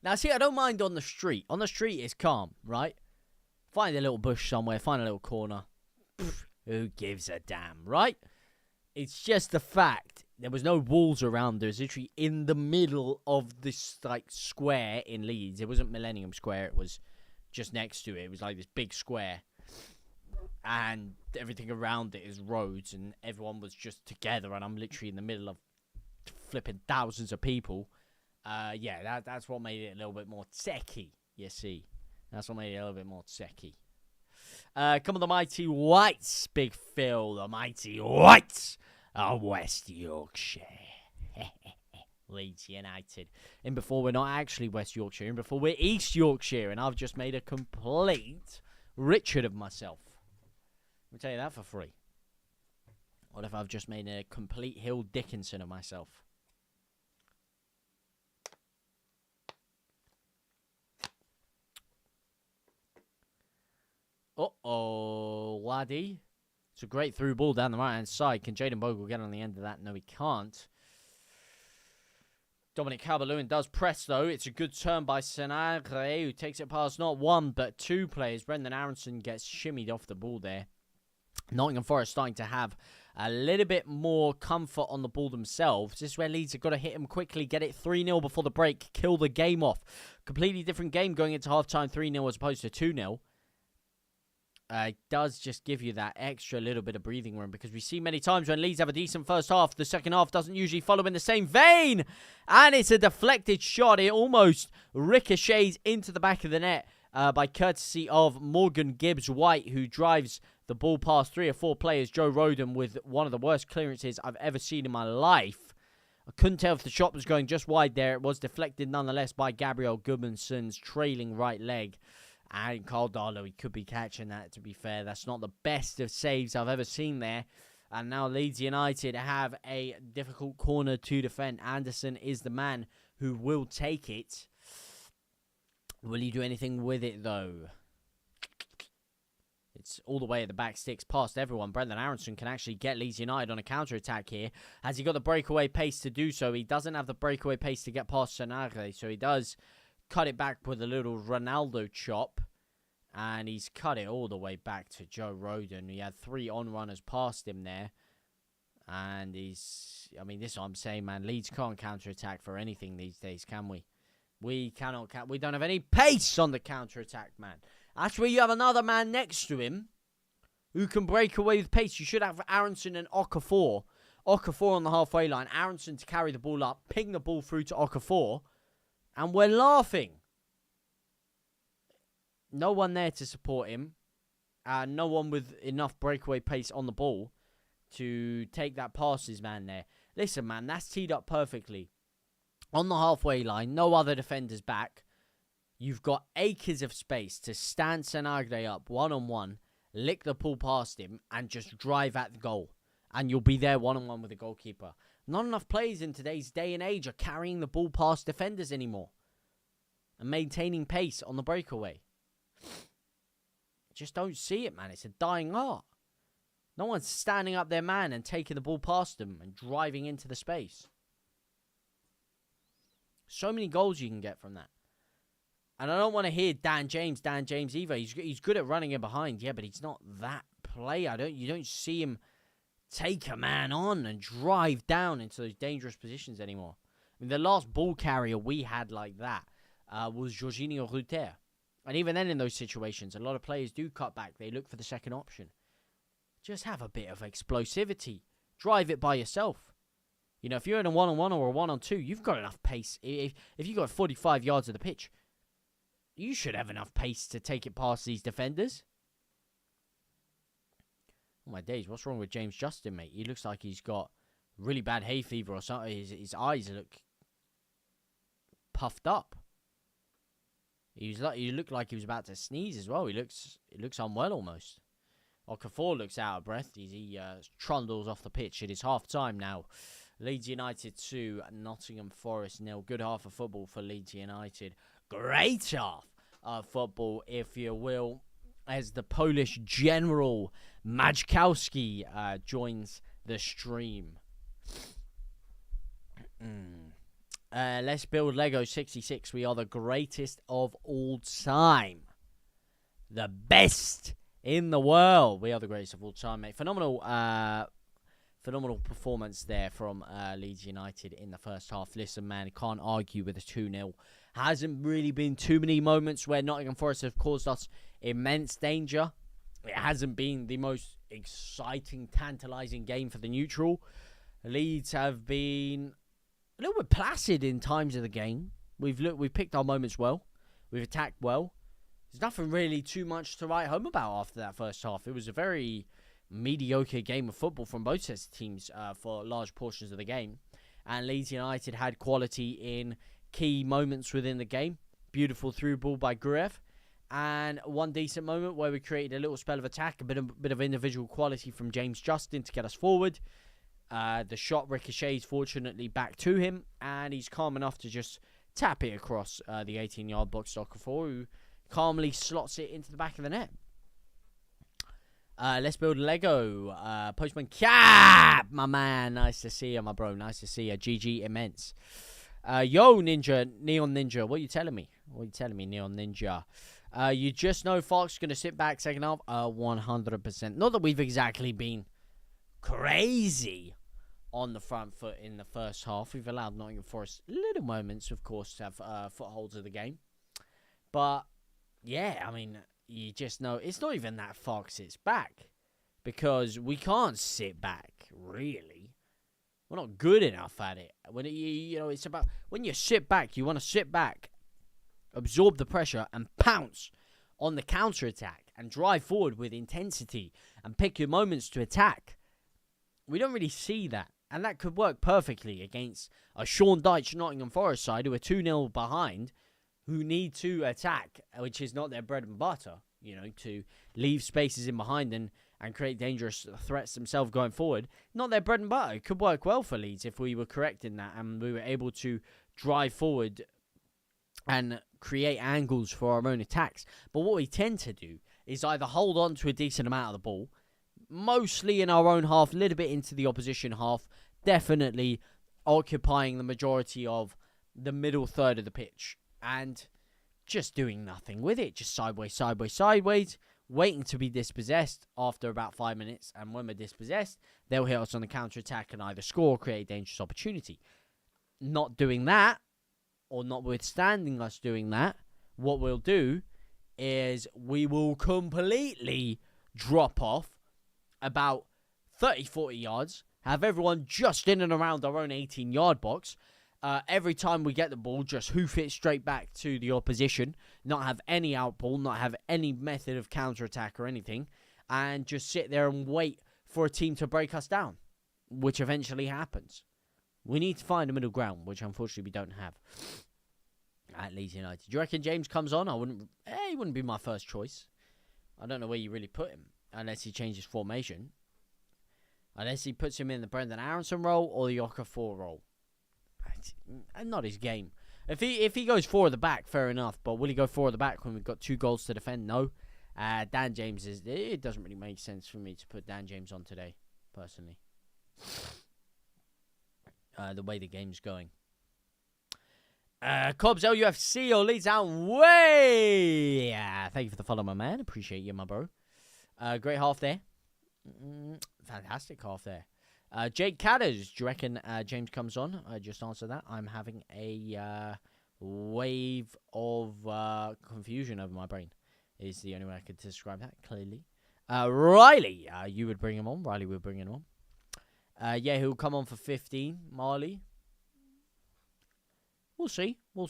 Now, see, I don't mind on the street. On the street, it's calm, right? Find a little bush somewhere. Find a little corner. Pfft, who gives a damn, right? It's just the fact there was no walls around. It was literally in the middle of this, square in Leeds. It wasn't Millennium Square. It was just next to it. It was like this big square. And everything around it is roads, and everyone was just together, and I'm literally in the middle of flipping thousands of people. That's what made it a little bit more techie, you see. That's what made it a little bit more techie. Come on, the mighty Whites, Big Phil, the mighty Whites of West Yorkshire. Leeds United. In before we're not actually West Yorkshire, in before we're East Yorkshire, and I've just made a complete Richard of myself. Let me tell you that for free. What if I've just made a complete Hill Dickinson of myself? Vardy. It's a great through ball down the right-hand side. Can Jaden Bogle get on the end of that? No, he can't. Dominic Calvert-Lewin does press, though. It's a good turn by Senagre, who takes it past not one, but two players. Brendan Aronson gets shimmied off the ball there. Nottingham Forest starting to have a little bit more comfort on the ball themselves. This is where Leeds have got to hit them quickly, get it 3-0 before the break, kill the game off. Completely different game going into half-time 3-0 as opposed to 2-0. It does just give you that extra little bit of breathing room, because we see many times when Leeds have a decent first half, the second half doesn't usually follow in the same vein. And it's a deflected shot. It almost ricochets into the back of the net by courtesy of Morgan Gibbs-White, who drives the ball past 3 or 4 players. Joe Roden with one of the worst clearances I've ever seen in my life. I couldn't tell if the shot was going just wide there. It was deflected nonetheless by Gabriel Gudmundsson's trailing right leg. And Carl Darlow, he could be catching that, to be fair. That's not the best of saves I've ever seen there. And now Leeds United have a difficult corner to defend. Anderson is the man who will take it. Will he do anything with it, though? It's all the way at the back, sticks past everyone. Brendan Aronson can actually get Leeds United on a counter-attack here. Has he got the breakaway pace to do so? He doesn't have the breakaway pace to get past Senagre, so he does cut it back with a little Ronaldo chop. And he's cut it all the way back to Joe Roden. He had 3 on-runners past him there. And this is what I'm saying, man. Leeds can't counter-attack for anything these days, can we? We cannot. We don't have any pace on the counter-attack, man. That's where you have another man next to him who can break away with pace. You should have Aronson and Okafor. Okafor on the halfway line. Aronson to carry the ball up, ping the ball through to Okafor. And we're laughing. No one there to support him. No one with enough breakaway pace on the ball to take that past his man there. Listen, man, that's teed up perfectly. On the halfway line, no other defenders back. You've got acres of space to stand Senagre up one-on-one, lick the ball past him, and just drive at the goal. And you'll be there one-on-one with the goalkeeper. Not enough players in today's day and age are carrying the ball past defenders anymore and maintaining pace on the breakaway. Just don't see it, man. It's a dying art. No one's standing up their man and taking the ball past them and driving into the space. So many goals you can get from that. And I don't want to hear Dan James either. He's good at running in behind, yeah, but he's not that player. You don't see him take a man on and drive down into those dangerous positions anymore. I mean, the last ball carrier we had like that was Jorginho Rutter. And even then in those situations, a lot of players do cut back. They look for the second option. Just have a bit of explosivity. Drive it by yourself. You know, if you're in a one-on-one or a one-on-two, you've got enough pace. If you've got 45 yards of the pitch, you should have enough pace to take it past these defenders. Oh my days, what's wrong with James Justin, mate? He looks like he's got really bad hay fever or something. His eyes look puffed up. He looked like he was about to sneeze as well. He looks unwell almost. Okafor looks out of breath. He trundles off the pitch. It is half time now. Leeds United 2, Nottingham Forest 0. Good half of football for Leeds United. Great half of football, if you will, as the Polish general Majkowski joins the stream. Let's build Lego 66. We are the greatest of all time. The best in the world. We are the greatest of all time, mate. Phenomenal performance there from Leeds United in the first half. Listen, man, can't argue with a 2-0. Hasn't really been too many moments where Nottingham Forest have caused us immense danger. It hasn't been the most exciting, tantalising game for the neutral. Leeds have been a little bit placid in times of the game. We've picked our moments well. We've attacked well. There's nothing really too much to write home about after that first half. It was a very mediocre game of football from both sets of teams for large portions of the game. And Leeds United had quality in key moments within the game. Beautiful through ball by Gruev. And one decent moment where we created a little spell of attack, a bit of individual quality from James Justin to get us forward. The shot ricochets, fortunately, back to him. And he's calm enough to just tap it across the 18-yard box to Okafor, who calmly slots it into the back of the net. Let's build Lego. Postman Cap, my man. Nice to see you, my bro. Nice to see you. GG immense. Yo, Ninja, Neon Ninja. What are you telling me? What are you telling me, Neon Ninja? You just know Fox going to sit back second half? 100%. Not that we've exactly been crazy on the front foot in the first half. We've allowed Nottingham Forest little moments, of course, to have footholds of the game. But, yeah, I mean, you just know it's not even that Fox sits back. Because we can't sit back, really. We're not good enough at it. When it's about when you sit back, you want to sit back, absorb the pressure, and pounce on the counter-attack and drive forward with intensity and pick your moments to attack. We don't really see that. And that could work perfectly against a Sean Dyche Nottingham Forest side who are 2-0 behind, who need to attack, which is not their bread and butter, to leave spaces in behind and create dangerous threats themselves going forward. Not their bread and butter. It could work well for Leeds if we were correct in that and we were able to drive forward and create angles for our own attacks. But what we tend to do is either hold on to a decent amount of the ball, mostly in our own half, a little bit into the opposition half, definitely occupying the majority of the middle third of the pitch, and just doing nothing with it, just sideways, waiting to be dispossessed after about 5 minutes, and when we're dispossessed, they'll hit us on the counter-attack and either score or create a dangerous opportunity. Not doing that, or notwithstanding us doing that, what we'll do is we will completely drop off about 30-40 yards, have everyone just in and around our own 18-yard box. Every time we get the ball, just hoof it straight back to the opposition, not have any outball, not have any method of counter-attack or anything, and just sit there and wait for a team to break us down, which eventually happens. We need to find a middle ground, which unfortunately we don't have at Leeds United. Do you reckon James comes on? He wouldn't be my first choice. I don't know where you really put him, unless he changes formation. Unless he puts him in the Brendan Aronson role or the Okafor role. And not his game. If he goes 4 at the back, fair enough. But will he go 4 at the back when we've got 2 goals to defend? No. Dan James it doesn't really make sense for me to put Dan James on today, personally. The way the game's going. Cobbs LUFC or Leeds out way. Yeah, thank you for the follow, my man. Appreciate you, my bro. Great half there. Fantastic half there. Jake Cadders, do you reckon James comes on? Just answer that. I'm having a wave of confusion over my brain. Is the only way I could describe that clearly. Riley, you would bring him on. Riley would bring him on. Yeah, he'll come on for 15. Marley. We'll see. A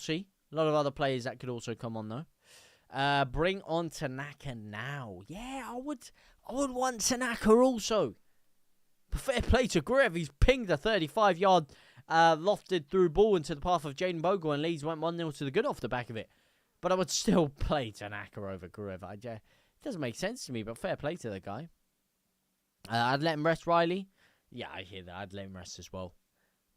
lot of other players that could also come on, though. Bring on Tanaka now. Yeah, I would want Tanaka also. But fair play to Grev. He's pinged a 35-yard lofted through ball into the path of Jaden Bogle, and Leeds went 1-0 to the good off the back of it. But I would still play Tanaka over Grev. It doesn't make sense to me, but fair play to the guy. I'd let him rest, Riley. Yeah, I hear that. I'd let him rest as well.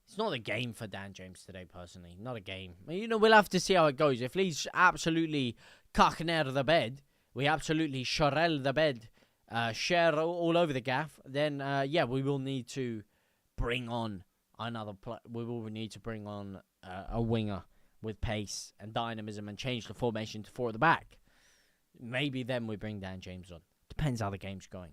It's not a game for Dan James today, personally. Not a game. We'll have to see how it goes. If Leeds absolutely cuckner the bed, we absolutely sharel the bed, share all over the gaff, then, yeah, we will need to bring on another we will need to bring on a winger with pace and dynamism and change the formation to 4 at the back. Maybe then we bring Dan James on. Depends how the game's going.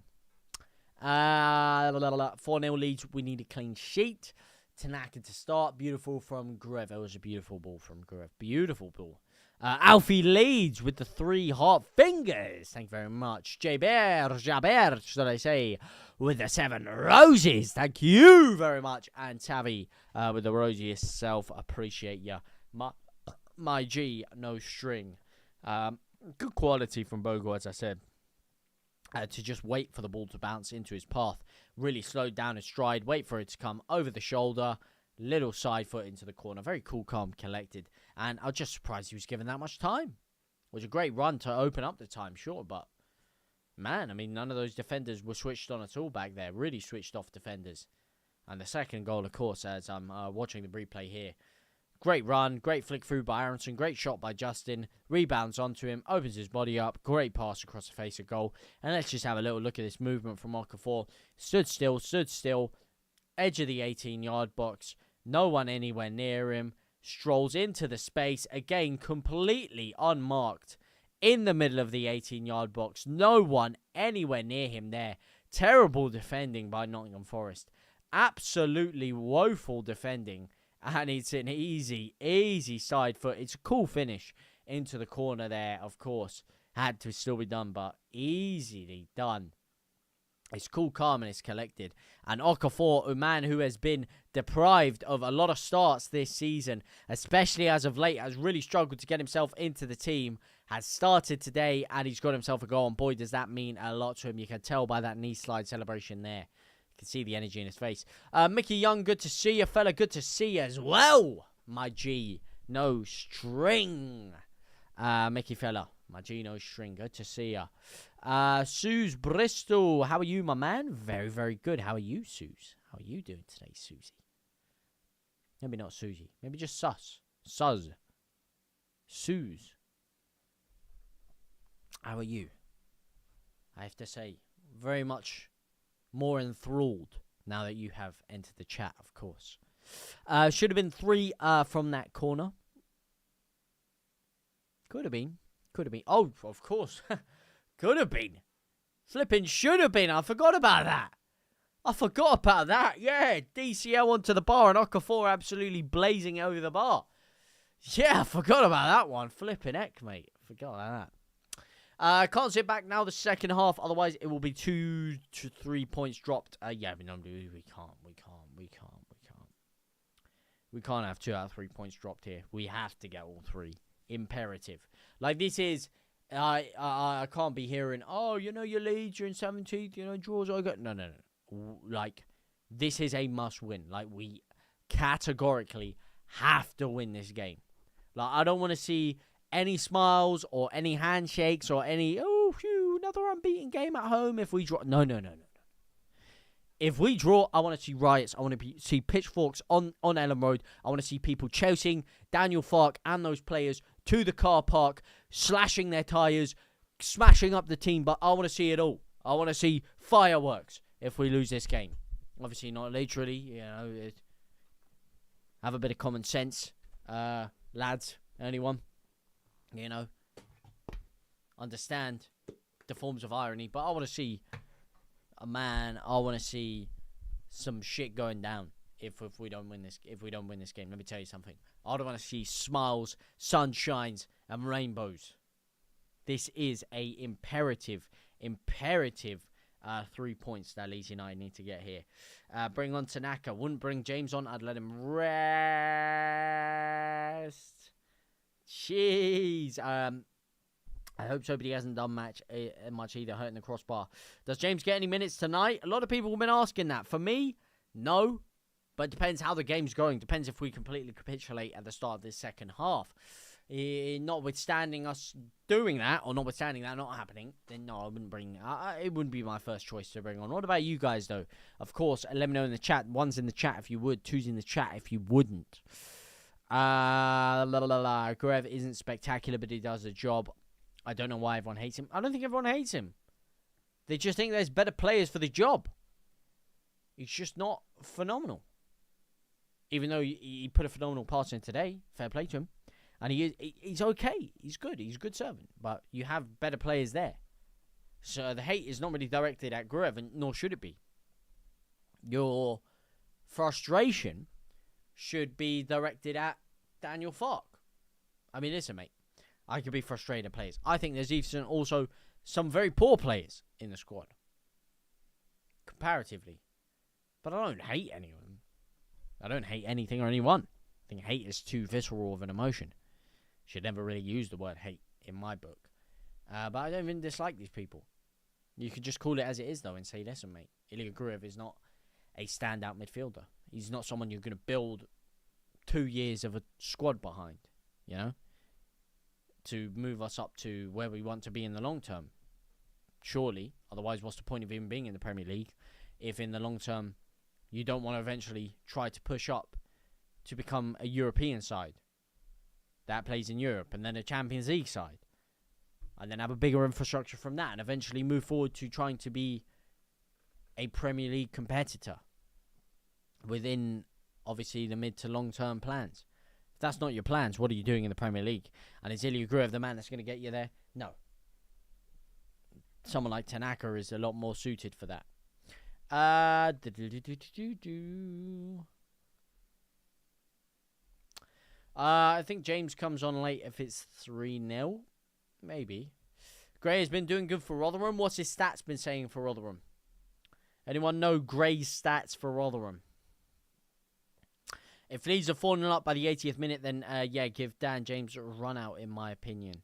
4-0 Leeds. We need a clean sheet. Tanaka to start. Beautiful from Grev. It was a beautiful ball from Grev. Beautiful ball. Alfie Leeds with the 3 hot fingers. Thank you very much. Jaber, should I say, with the 7 roses. Thank you very much. And Tavi with the rosiest self. Appreciate ya. My G, no string. Good quality from Bogle, as I said. To just wait for the ball to bounce into his path. Really slowed down his stride. Wait for it to come over the shoulder. Little side foot into the corner. Very cool, calm, collected. And I was just surprised he was given that much time. It was a great run to open up the time, sure. But, man, none of those defenders were switched on at all back there. Really switched off defenders. And the second goal, of course, as I'm watching the replay here. Great run, great flick through by Aronson, great shot by Justin, rebounds onto him, opens his body up, great pass across the face of goal. And let's just have a little look at this movement from Okafor. Stood still, edge of the 18-yard box, no one anywhere near him, strolls into the space, again completely unmarked, in the middle of the 18-yard box, no one anywhere near him there. Terrible defending by Nottingham Forest, absolutely woeful defending. And it's an easy side foot. It's a cool finish into the corner there, of course. Had to still be done, but easily done. It's cool, calm, and it's collected. And Okafor, a man who has been deprived of a lot of starts this season, especially as of late, has really struggled to get himself into the team, has started today, and he's got himself a goal. And boy, does that mean a lot to him. You can tell by that knee slide celebration there. Can see the energy in his face. Mickey Young, good to see you, fella. Good to see you as well, my G. No string. Mickey fella, my G, no string. Good to see you. Suze Bristol, how are you, my man? Very, very good. How are you, Suze? How are you doing today, Susie? Maybe not Susie. Maybe just Sus. Suz. Suze. How are you? I have to say, very much more enthralled now that you have entered the chat, of course. Should have been 3 from that corner. Could have been. Oh, of course. Could have been. Flipping should have been. I forgot about that. Yeah, DCL onto the bar and Okafor absolutely blazing over the bar. Yeah, I forgot about that one. Flipping heck, mate. Forgot about that. Can't sit back now the second half, otherwise it will be 2 to 3 points dropped. Yeah, but no, we can't. We can't have 2 out of 3 points dropped here. We have to get all 3. Imperative. Like, this is, I can't be hearing, oh, you know, your Leeds, you're in 17th, draws, I got, no. Like, this is a must win. Like, we categorically have to win this game. Like, I don't want to see any smiles or any handshakes or any, oh, phew, another unbeaten game at home if we draw. No. If we draw, I want to see riots. I want to see pitchforks on Ellen Road. I want to see people chasing Daniel Farke and those players to the car park, slashing their tyres, smashing up the team. But I want to see it all. I want to see fireworks if we lose this game. Obviously not literally, have a bit of common sense, lads, anyone. Understand the forms of irony, but I want to see I want to see some shit going down if we don't win this. If we don't win this game, let me tell you something. I don't want to see smiles, sunshines, and rainbows. This is a imperative 3 points that Leeds United need to get here. Bring on Tanaka. Wouldn't bring James on. I'd let him rest. Jeez. I hope so, but he hasn't done much either, hurting the crossbar. Does James get any minutes tonight? A lot of people have been asking that. For me, no. But it depends how the game's going. Depends if we completely capitulate at the start of this second half. Notwithstanding us doing that, or notwithstanding that not happening, then no, I wouldn't bring... it wouldn't be my first choice to bring on. What about you guys, though? Of course, let me know in the chat. 1's in the chat if you would. 2's in the chat if you wouldn't. Grev isn't spectacular, but he does the job. I don't know why everyone hates him. I don't think everyone hates him. They just think there's better players for the job. He's just not phenomenal. Even though he put a phenomenal pass in today. Fair play to him. And he's okay. He's good. He's a good servant. But you have better players there. So the hate is not really directed at Grev, and nor should it be. Your frustration should be directed at Daniel Farke. I mean, listen, mate. I could be frustrated at players. I think there's even also some very poor players in the squad. Comparatively. But I don't hate anyone. I don't hate anything or anyone. I think hate is too visceral of an emotion. Should never really use the word hate in my book. But I don't even dislike these people. You could just call it as it is, though, and say, listen, mate, Ilya Gruev is not a standout midfielder. He's not someone you're going to build 2 years of a squad behind, to move us up to where we want to be in the long term. Surely. Otherwise, what's the point of even being in the Premier League if in the long term you don't want to eventually try to push up to become a European side that plays in Europe, and then a Champions League side, and then have a bigger infrastructure from that, and eventually move forward to trying to be a Premier League competitor within, obviously, the mid to long-term plans. If that's not your plans, what are you doing in the Premier League? And is Ilya Gruev the man that's going to get you there? No. Someone like Tanaka is a lot more suited for that. I think James comes on late if it's 3-0. Maybe. Gray has been doing good for Rotherham. What's his stats been saying for Rotherham? Anyone know Gray's stats for Rotherham? If Leeds are 4-0 up by the 80th minute, then yeah, give Dan James a run out, in my opinion.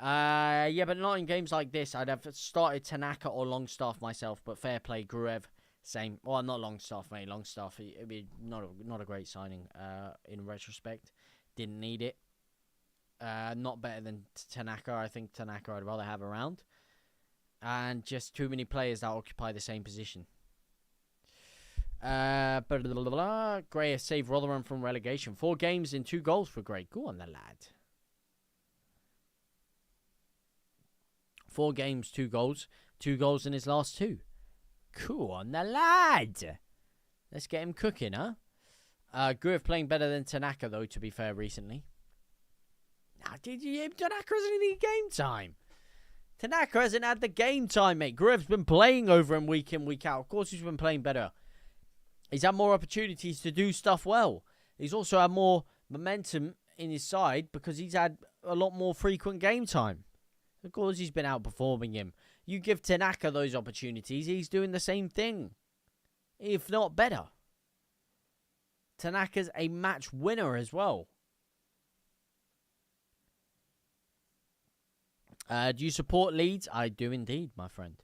Yeah, but not in games like this. I'd have started Tanaka or Longstaff myself, but fair play, Gruev, same. Well, not Longstaff, mate. Longstaff, it'd be not a great signing in retrospect. Didn't need it. Not better than Tanaka. I think Tanaka I'd rather have around. And just too many players that occupy the same position. Gray has saved Rotherham from relegation. 4 games and 2 goals for Gray. Go on, the lad. 4 games, 2 goals. 2 goals in his last 2. Cool on the lad. Let's get him cooking, huh? Gruev playing better than Tanaka, though, to be fair, recently. Tanaka hasn't any game time. Tanaka hasn't had the game time, mate. Gruev's been playing over him week in, week out. Of course he's been playing better. He's had more opportunities to do stuff well. He's also had more momentum in his side because he's had a lot more frequent game time. Of course he's been outperforming him. You give Tanaka those opportunities, he's doing the same thing, if not better. Tanaka's a match winner as well. Do you support Leeds? I do indeed, my friend.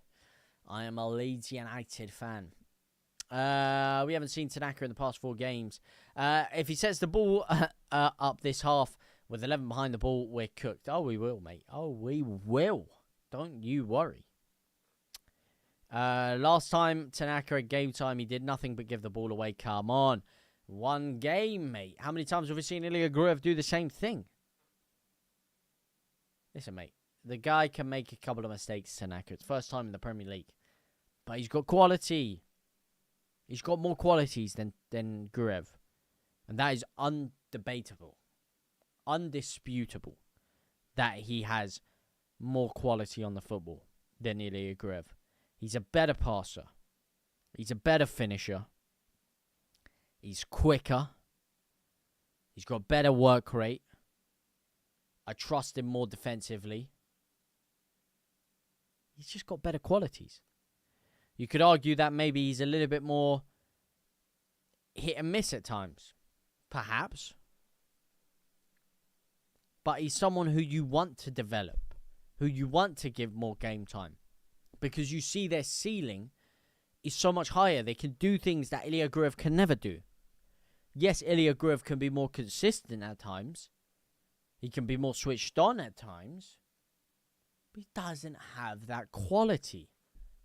I am a Leeds United fan. We haven't seen Tanaka in the past 4 games. If he sets the ball up this half with 11 behind the ball, we're cooked. Oh, we will, mate. Oh, we will. Don't you worry. Last time Tanaka had game time, he did nothing but give the ball away. Come on. 1 game, mate. How many times have we seen Ilya Gruev do the same thing? Listen, mate. The guy can make a couple of mistakes, Tanaka. It's first time in the Premier League. But he's got quality. He's got more qualities than Gruev. And that is undebatable. Undisputable. That he has more quality on the football than Ilya Gruev. He's a better passer. He's a better finisher. He's quicker. He's got better work rate. I trust him more defensively. He's just got better qualities. You could argue that maybe he's a little bit more hit and miss at times. Perhaps. But he's someone who you want to develop. Who you want to give more game time. Because you see their ceiling is so much higher. They can do things that Ilya Gruev can never do. Yes, Ilya Gruev can be more consistent at times. He can be more switched on at times. But he doesn't have that quality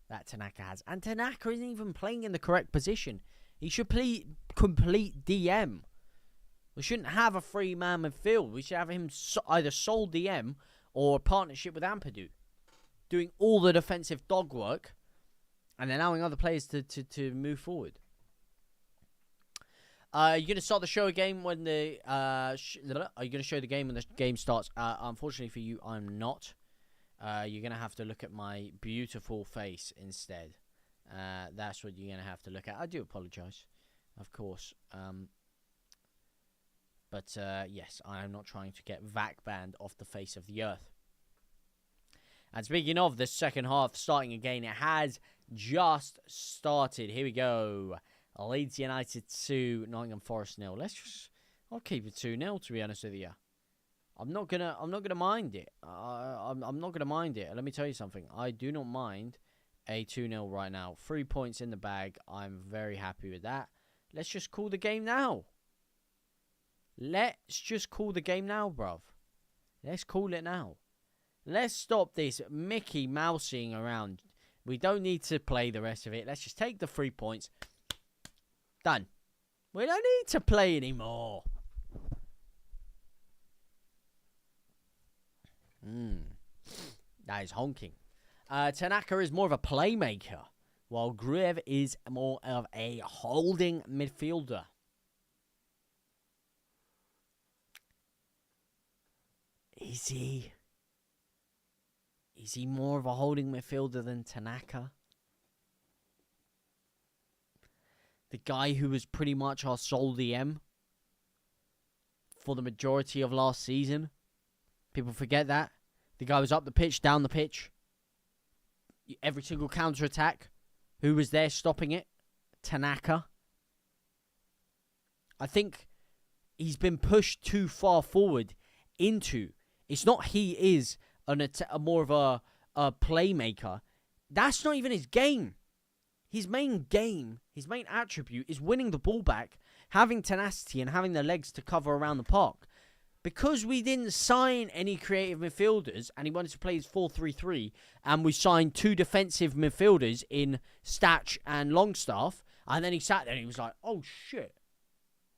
that Tanaka has. And Tanaka isn't even playing in the correct position. He should play complete DM. We shouldn't have a 3-man midfield. We should have him either sole DM or a partnership with Ampadu. Doing all the defensive dog work and allowing other players to move forward. Are you going to start the show again when the... are you going to show the game when the game starts? Unfortunately for you, I'm not. You're going to have to look at my beautiful face instead. That's what you're going to have to look at. I do apologise, of course. But yes, I am not trying to get VAC banned off the face of the earth. And speaking of the second half starting again, it has just started. Here we go. Leeds United 2, Nottingham Forest 0. I'll keep it 2-0 to be honest with you. I'm not gonna mind it. I'm not gonna mind it. Let me tell you something. I do not mind a 2-0 right now. 3 points in the bag. I'm very happy with that. Let's just call the game now. Let's just call the game now, bruv. Let's call it now. Let's stop this Mickey Mousing around. We don't need to play the rest of it. Let's just take the 3 points. Done. We don't need to play anymore. That is honking. Tanaka is more of a playmaker, while Gruev is more of a holding midfielder. Is he more of a holding midfielder than Tanaka? The guy who was pretty much our sole DM for the majority of last season. People forget that. The guy was up the pitch, down the pitch. Every single counter-attack. Who was there stopping it? Tanaka. I think he's been pushed too far forward into. It's not he is more of a playmaker. That's not even his game. His main game, his main attribute is winning the ball back, having tenacity and having the legs to cover around the park. Because we didn't sign any creative midfielders and he wanted to play his 4-3-3 and we signed 2 defensive midfielders in Statch and Longstaff, and then he sat there and he was like, oh shit,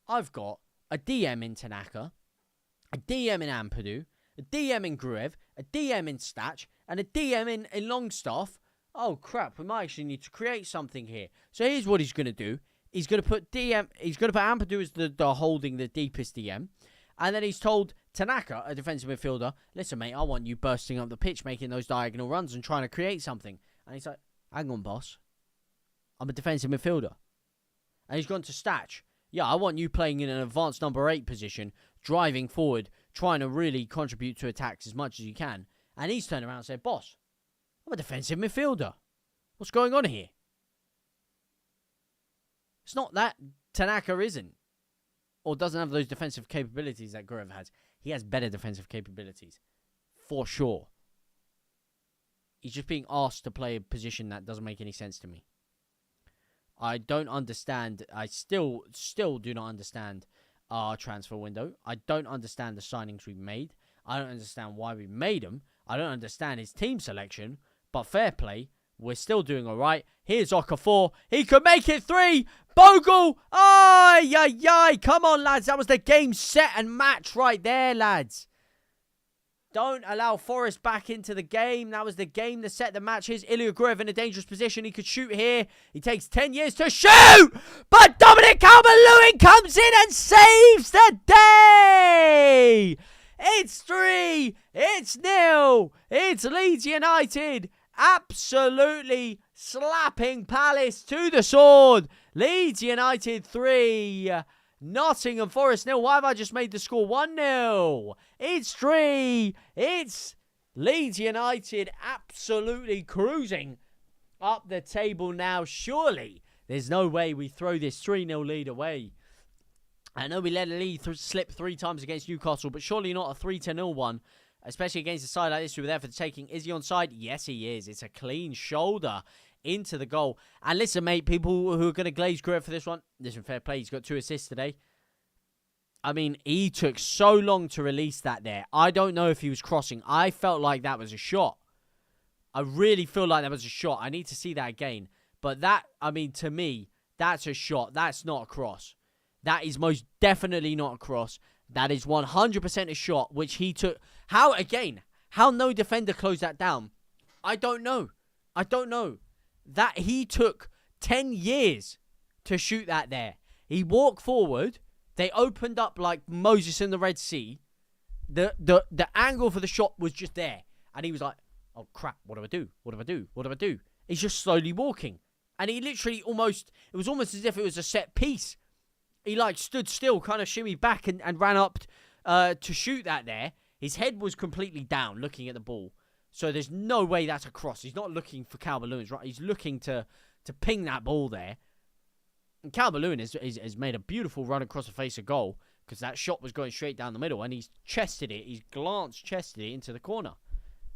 I've got a DM in Tanaka, a DM in Ampadu, a DM in Gruev, a DM in Statch, and a DM in Longstaff. Oh crap, we might actually need to create something here. So here's what he's going to do. He's going to put Ampadu as the holding the deepest DM. And then he's told Tanaka, a defensive midfielder, listen, mate, I want you bursting up the pitch, making those diagonal runs and trying to create something. And he's like, hang on, boss. I'm a defensive midfielder. And he's gone to Statch. Yeah, I want you playing in an advanced number 8 position, driving forward, trying to really contribute to attacks as much as you can. And he's turned around and said, boss, I'm a defensive midfielder. What's going on here? It's not that Tanaka isn't. Or doesn't have those defensive capabilities that Gruev has. He has better defensive capabilities. For sure. He's just being asked to play a position that doesn't make any sense to me. I don't understand. I still do not understand our transfer window. I don't understand the signings we've made. I don't understand why we made them. I don't understand his team selection. But fair play. We're still doing all right. Here's Okafor. He could make it 3. Bogle. Ay, ay, ay. Come on, lads. That was the game, set, and match right there, lads. Don't allow Forest back into the game. That was the game that set the match. Here's Ilya Gruev in a dangerous position. He could shoot here. He takes 10 years to shoot. But Dominic Calvert-Lewin comes in and saves the day. It's 3. It's 0. It's Leeds United. Absolutely slapping Palace to the sword. Leeds United 3. Nottingham Forest 0. Why have I just made the score 1-0? It's 3. It's Leeds United absolutely cruising up the table now. Surely there's no way we throw this 3-0 lead away. I know we let a lead slip 3 times against Newcastle, but surely not a 3-0 one. Especially against a side like this, we were there for the taking. Is he onside? Yes, he is. It's a clean shoulder into the goal. And listen, mate, people who are going to glaze Gruev for this one, listen, fair play. He's got 2 assists today. I mean, he took so long to release that there. I don't know if he was crossing. I felt like that was a shot. I really feel like that was a shot. I need to see that again. But that, I mean, to me, that's a shot. That's not a cross. That is most definitely not a cross. That is 100% a shot, which he took. How no defender closed that down? I don't know. That he took 10 years to shoot that there. He walked forward. They opened up like Moses in the Red Sea. The angle for the shot was just there. And he was like, oh, crap, what do I do? He's just slowly walking. And he literally it was almost as if it was a set piece. He like stood still, kind of shimmied back and ran up to shoot that there. His head was completely down, looking at the ball. So there's no way that's a cross. He's not looking for Calvert-Lewin, right? He's looking to ping that ball there. And Calvert-Lewin has made a beautiful run across the face of goal because that shot was going straight down the middle and he's chested it. He's chested it into the corner.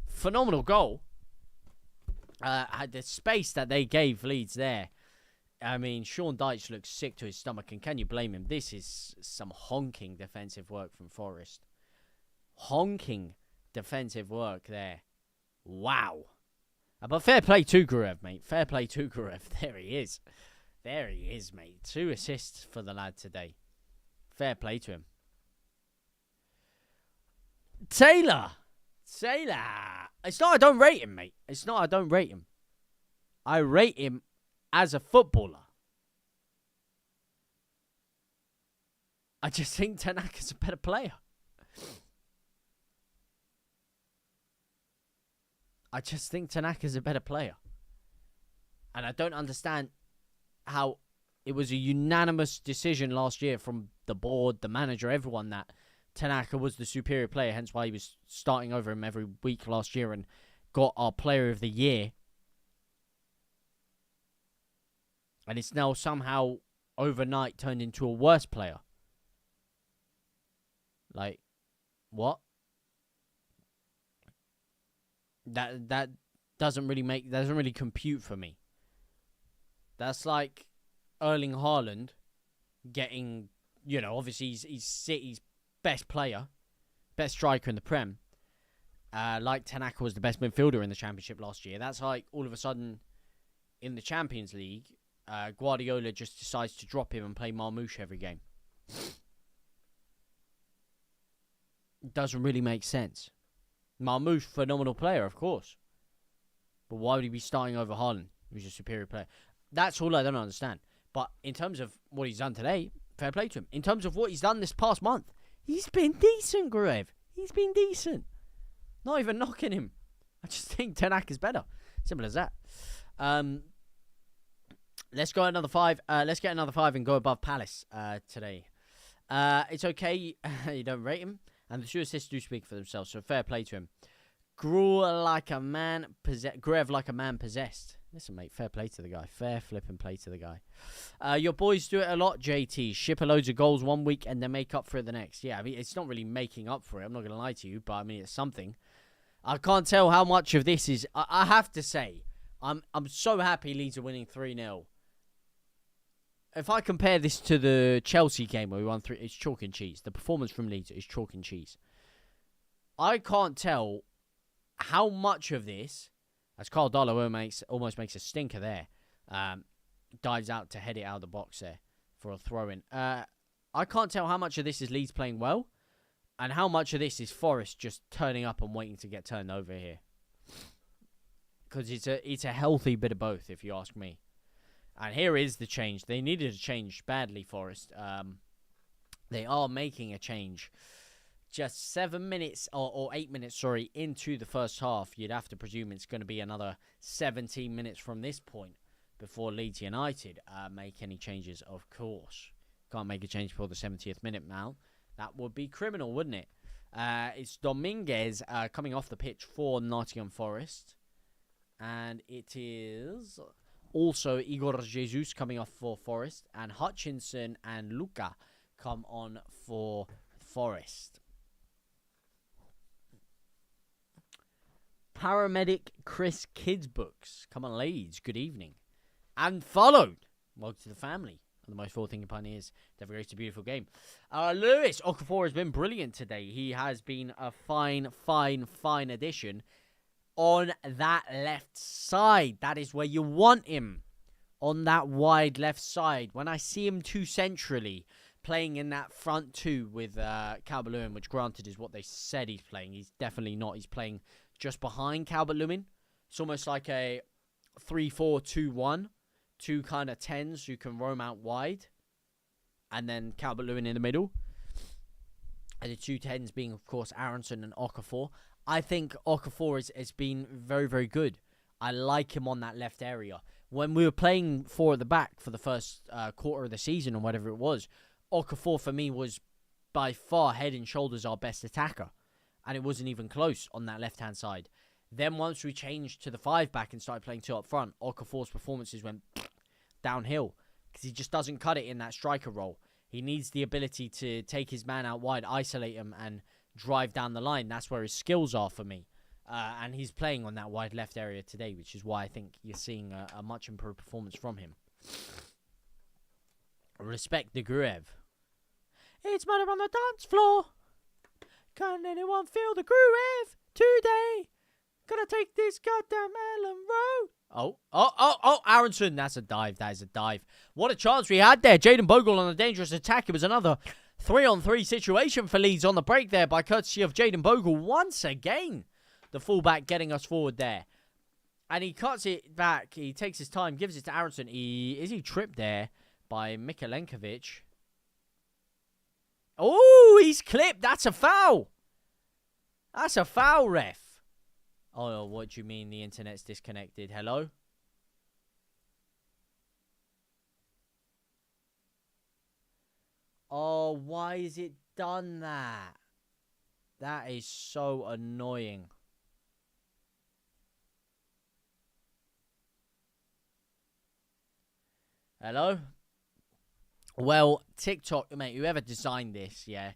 Phenomenal goal. Had the space that they gave Leeds there. I mean, Sean Dyche looks sick to his stomach, and can you blame him? This is some honking defensive work from Forest. Honking defensive work there. Wow. But fair play to Gruev, mate. Fair play to Gruev. There he is. There he is, mate. 2 assists for the lad today. Fair play to him. Taylor Say that. It's not I don't rate him, mate. It's not I don't rate him. I rate him as a footballer. I just think Tanaka's a better player. I just think Tanaka's a better player. And I don't understand how it was a unanimous decision last year from the board, the manager, everyone, that Tanaka was the superior player. Hence why he was starting over him every week last year and got our player of the year. And it's now somehow overnight turned into a worse player. Like, what? That doesn't really compute for me. That's like Erling Haaland getting, obviously he's City's best player, best striker in the Prem. Like Tanaka was the best midfielder in the Championship last year. That's like all of a sudden in the Champions League, Guardiola just decides to drop him and play Marmoush every game. Doesn't really make sense. Marmoush, phenomenal player, of course. But why would he be starting over Haaland, who's a superior player? That's all I don't understand. But in terms of what he's done today, fair play to him. In terms of what he's done this past month, he's been decent, Gruev. He's been decent. Not even knocking him. I just think Tanaka's better. Simple as that. Let's go another 5. Let's get another 5 and go above Palace today. It's okay. You don't rate him. And the 2 assists do speak for themselves, so fair play to him. Grew like a man Grev like a man possessed. Listen, mate, fair play to the guy. Fair flipping play to the guy. Your boys do it a lot, JT. Ship a loads of goals one week and then make up for it the next. Yeah, I mean, it's not really making up for it. I'm not going to lie to you, but I mean, it's something. I can't tell how much of this is... I have to say, I'm so happy Leeds are winning 3-0. If I compare this to the Chelsea game where we won 3, it's chalk and cheese. The performance from Leeds is chalk and cheese. I can't tell how much of this, as Carl Darlow almost makes a stinker there, dives out to head it out of the box there for a throw-in. I can't tell how much of this is Leeds playing well and how much of this is Forest just turning up and waiting to get turned over here. Because it's a healthy bit of both, if you ask me. And here is the change. They needed a change badly, Forest. They are making a change. Just 7 minutes, or 8 minutes, into the first half. You'd have to presume it's going to be another 17 minutes from this point before Leeds United make any changes, of course. Can't make a change before the 70th minute now. That would be criminal, wouldn't it? It's Dominguez coming off the pitch for Nottingham Forest. And it is... also, Igor Jesus coming off for Forest. And Hutchinson and Luca come on for Forest. Paramedic Chris Kidsbooks. Come on, Leeds. Good evening. And followed. Welcome to the family of the most forward-thinking pioneers. Never goes to a beautiful game. Lewis Okafor has been brilliant today. He has been a fine addition. On that left side. That is where you want him. On that wide left side. When I see him too centrally, playing in that front two with Calvert-Lewin, which granted is what they said he's playing. He's definitely not. He's playing just behind Calvert-Lewin. It's almost like a 3-4-2-1. 2 kind of 10s who can roam out wide. And then Calvert-Lewin in the middle. And the 2 10s being, of course, Aronson and Okafor. I think Okafor has been very, very good. I like him on that left area. When we were playing 4 at the back for the first quarter of the season or whatever it was, Okafor for me was by far head and shoulders our best attacker. And it wasn't even close on that left-hand side. Then once we changed to the 5 back and started playing 2 up front, Okafor's performances went downhill. Because he just doesn't cut it in that striker role. He needs the ability to take his man out wide, isolate him, and drive down the line. That's where his skills are for me. And he's playing on that wide left area today, which is why I think you're seeing a much improved performance from him. Respect the Gruev. It's murder on the dance floor. Can anyone feel the Gruev today? Gonna take this goddamn Ellen Road. Oh, Aronson. That's a dive. That is a dive. What a chance we had there. Jayden Bogle on a dangerous attack. It was another 3-on-3 situation for Leeds on the break there by courtesy of Jayden Bogle once again. the fullback getting us forward there. And he cuts it back. He takes his time, gives it to Aronson. Is he tripped there by Mikalenkovic? Oh, he's clipped. That's a foul. That's a foul, ref. Oh, what do you mean the internet's disconnected? Hello? Oh, why has it done that? That is so annoying. Hello? Well, TikTok, mate, whoever designed this, yeah,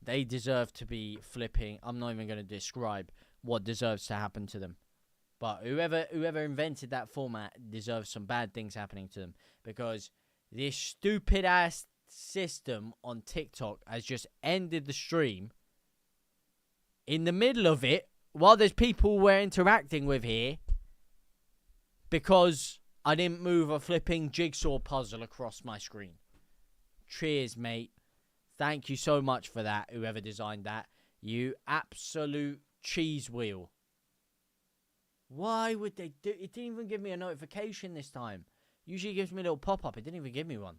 they deserve to be flipping. I'm not even going to describe what deserves to happen to them. But whoever invented that format deserves some bad things happening to them. Because this stupid-ass system on TikTok has just ended the stream in the middle of it while there's people we're interacting with here because I didn't move a flipping jigsaw puzzle across my screen. Cheers, mate. Thank you so much for that, whoever designed that. You absolute cheese wheel. Why would they do it? Didn't even give me a notification this time. Usually it gives me a little pop-up. It didn't even give me one.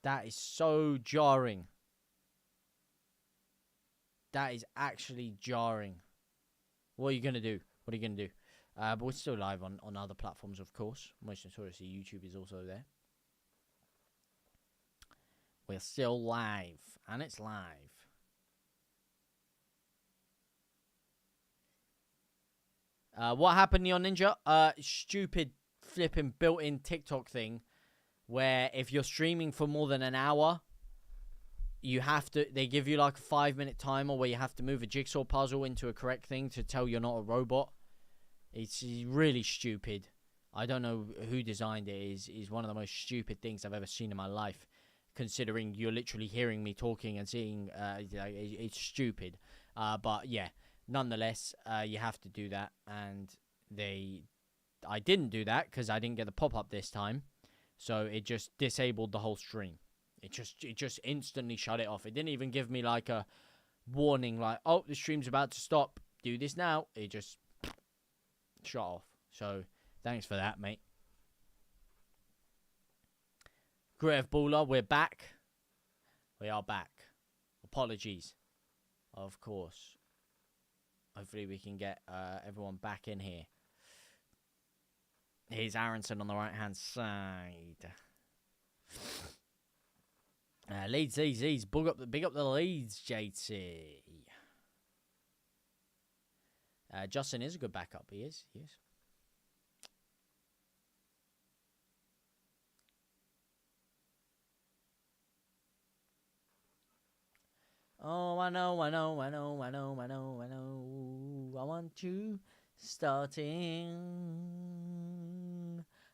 That is so jarring. That is actually jarring. What are you going to do? What are you going to do? But we're still live on other platforms, of course. Most notoriously, YouTube is also there. We're still live. And it's live. What happened, Neon Ninja? Stupid flipping built-in TikTok thing where if you're streaming for more than an hour, you have to, they give you like a 5-minute timer where you have to move a jigsaw puzzle into a correct thing to tell you're not a robot. It's really stupid. I don't know who designed it. It's one of the most stupid things I've ever seen in my life, considering you're literally hearing me talking and seeing, it's stupid. But yeah, nonetheless, you have to do that, and I didn't do that because I didn't get the pop-up this time, so it just disabled the whole stream. It just instantly shut it off. It didn't even give me like a warning, like, oh, the stream's about to stop. Do this now. It just shut off. So thanks for that, mate. Grev Baller, we're back. We are back. Apologies, of course. Hopefully we can get everyone back in here. Here's Aronson on the right-hand side. Leeds, big up the Leeds, JT. Justin is a good backup. He is. Oh, I know. I want you starting.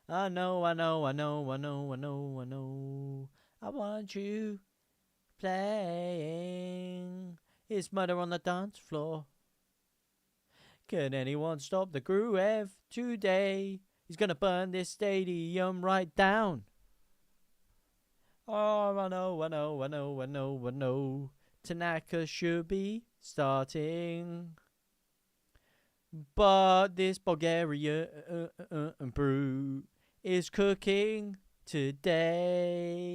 I know. I want you playing. It's murder on the dance floor. Can anyone stop the groove today? He's gonna burn this stadium right down. Oh, I know. Tanaka should be starting. But this Bulgarian brew is cooking today.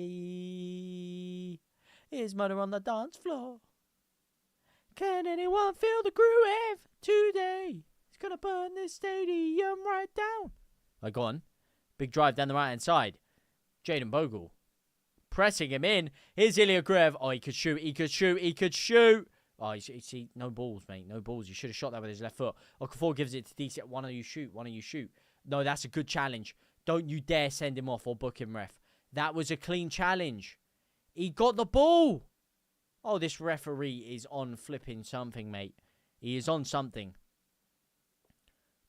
Is murder on the dance floor. Can anyone feel the groove today? It's gonna burn this stadium right down. Go on. Big drive down the right hand side. Jaden Bogle pressing him in. Here's Ilya Grev. Oh, he could shoot. Oh, you see, no balls, mate. No balls. You should have shot that with his left foot. Okafor gives it to DC. One of you shoot. No, that's a good challenge. Don't you dare send him off or book him, ref. That was a clean challenge. He got the ball. Oh, this referee is on flipping something, mate. He is on something.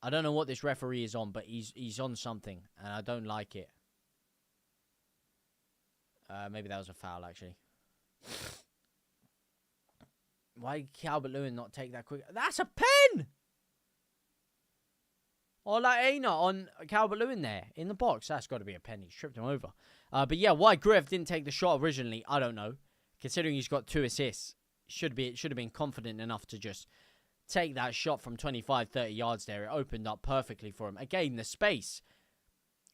I don't know what this referee is on, but he's on something, and I don't like it. Maybe that was a foul, actually. Why did Calvert-Lewin not take that quick? That's a pen! Oh, like Aina on Calvert-Lewin there in the box. That's got to be a pen. He's tripped him over. But yeah, why Grev didn't take the shot originally, I don't know. Considering he's got 2 assists, should have been confident enough to just take that shot from 25, 30 yards there. It opened up perfectly for him. Again, the space.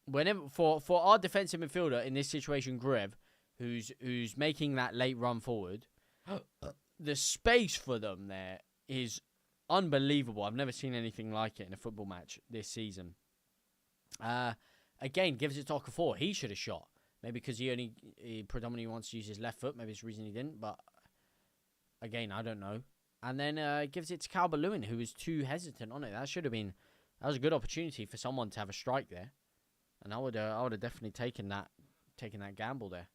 Whenever for our defensive midfielder in this situation, Grev, who's making that late run forward, the space for them there is unbelievable. I've never seen anything like it in a football match this season. Again, gives it to Okafor. He should have shot. Maybe because he predominantly wants to use his left foot. Maybe it's the reason he didn't. But again, I don't know. And then gives it to Calvert-Lewin, who was too hesitant on it. That was a good opportunity for someone to have a strike there. And I would have definitely taken that gamble there.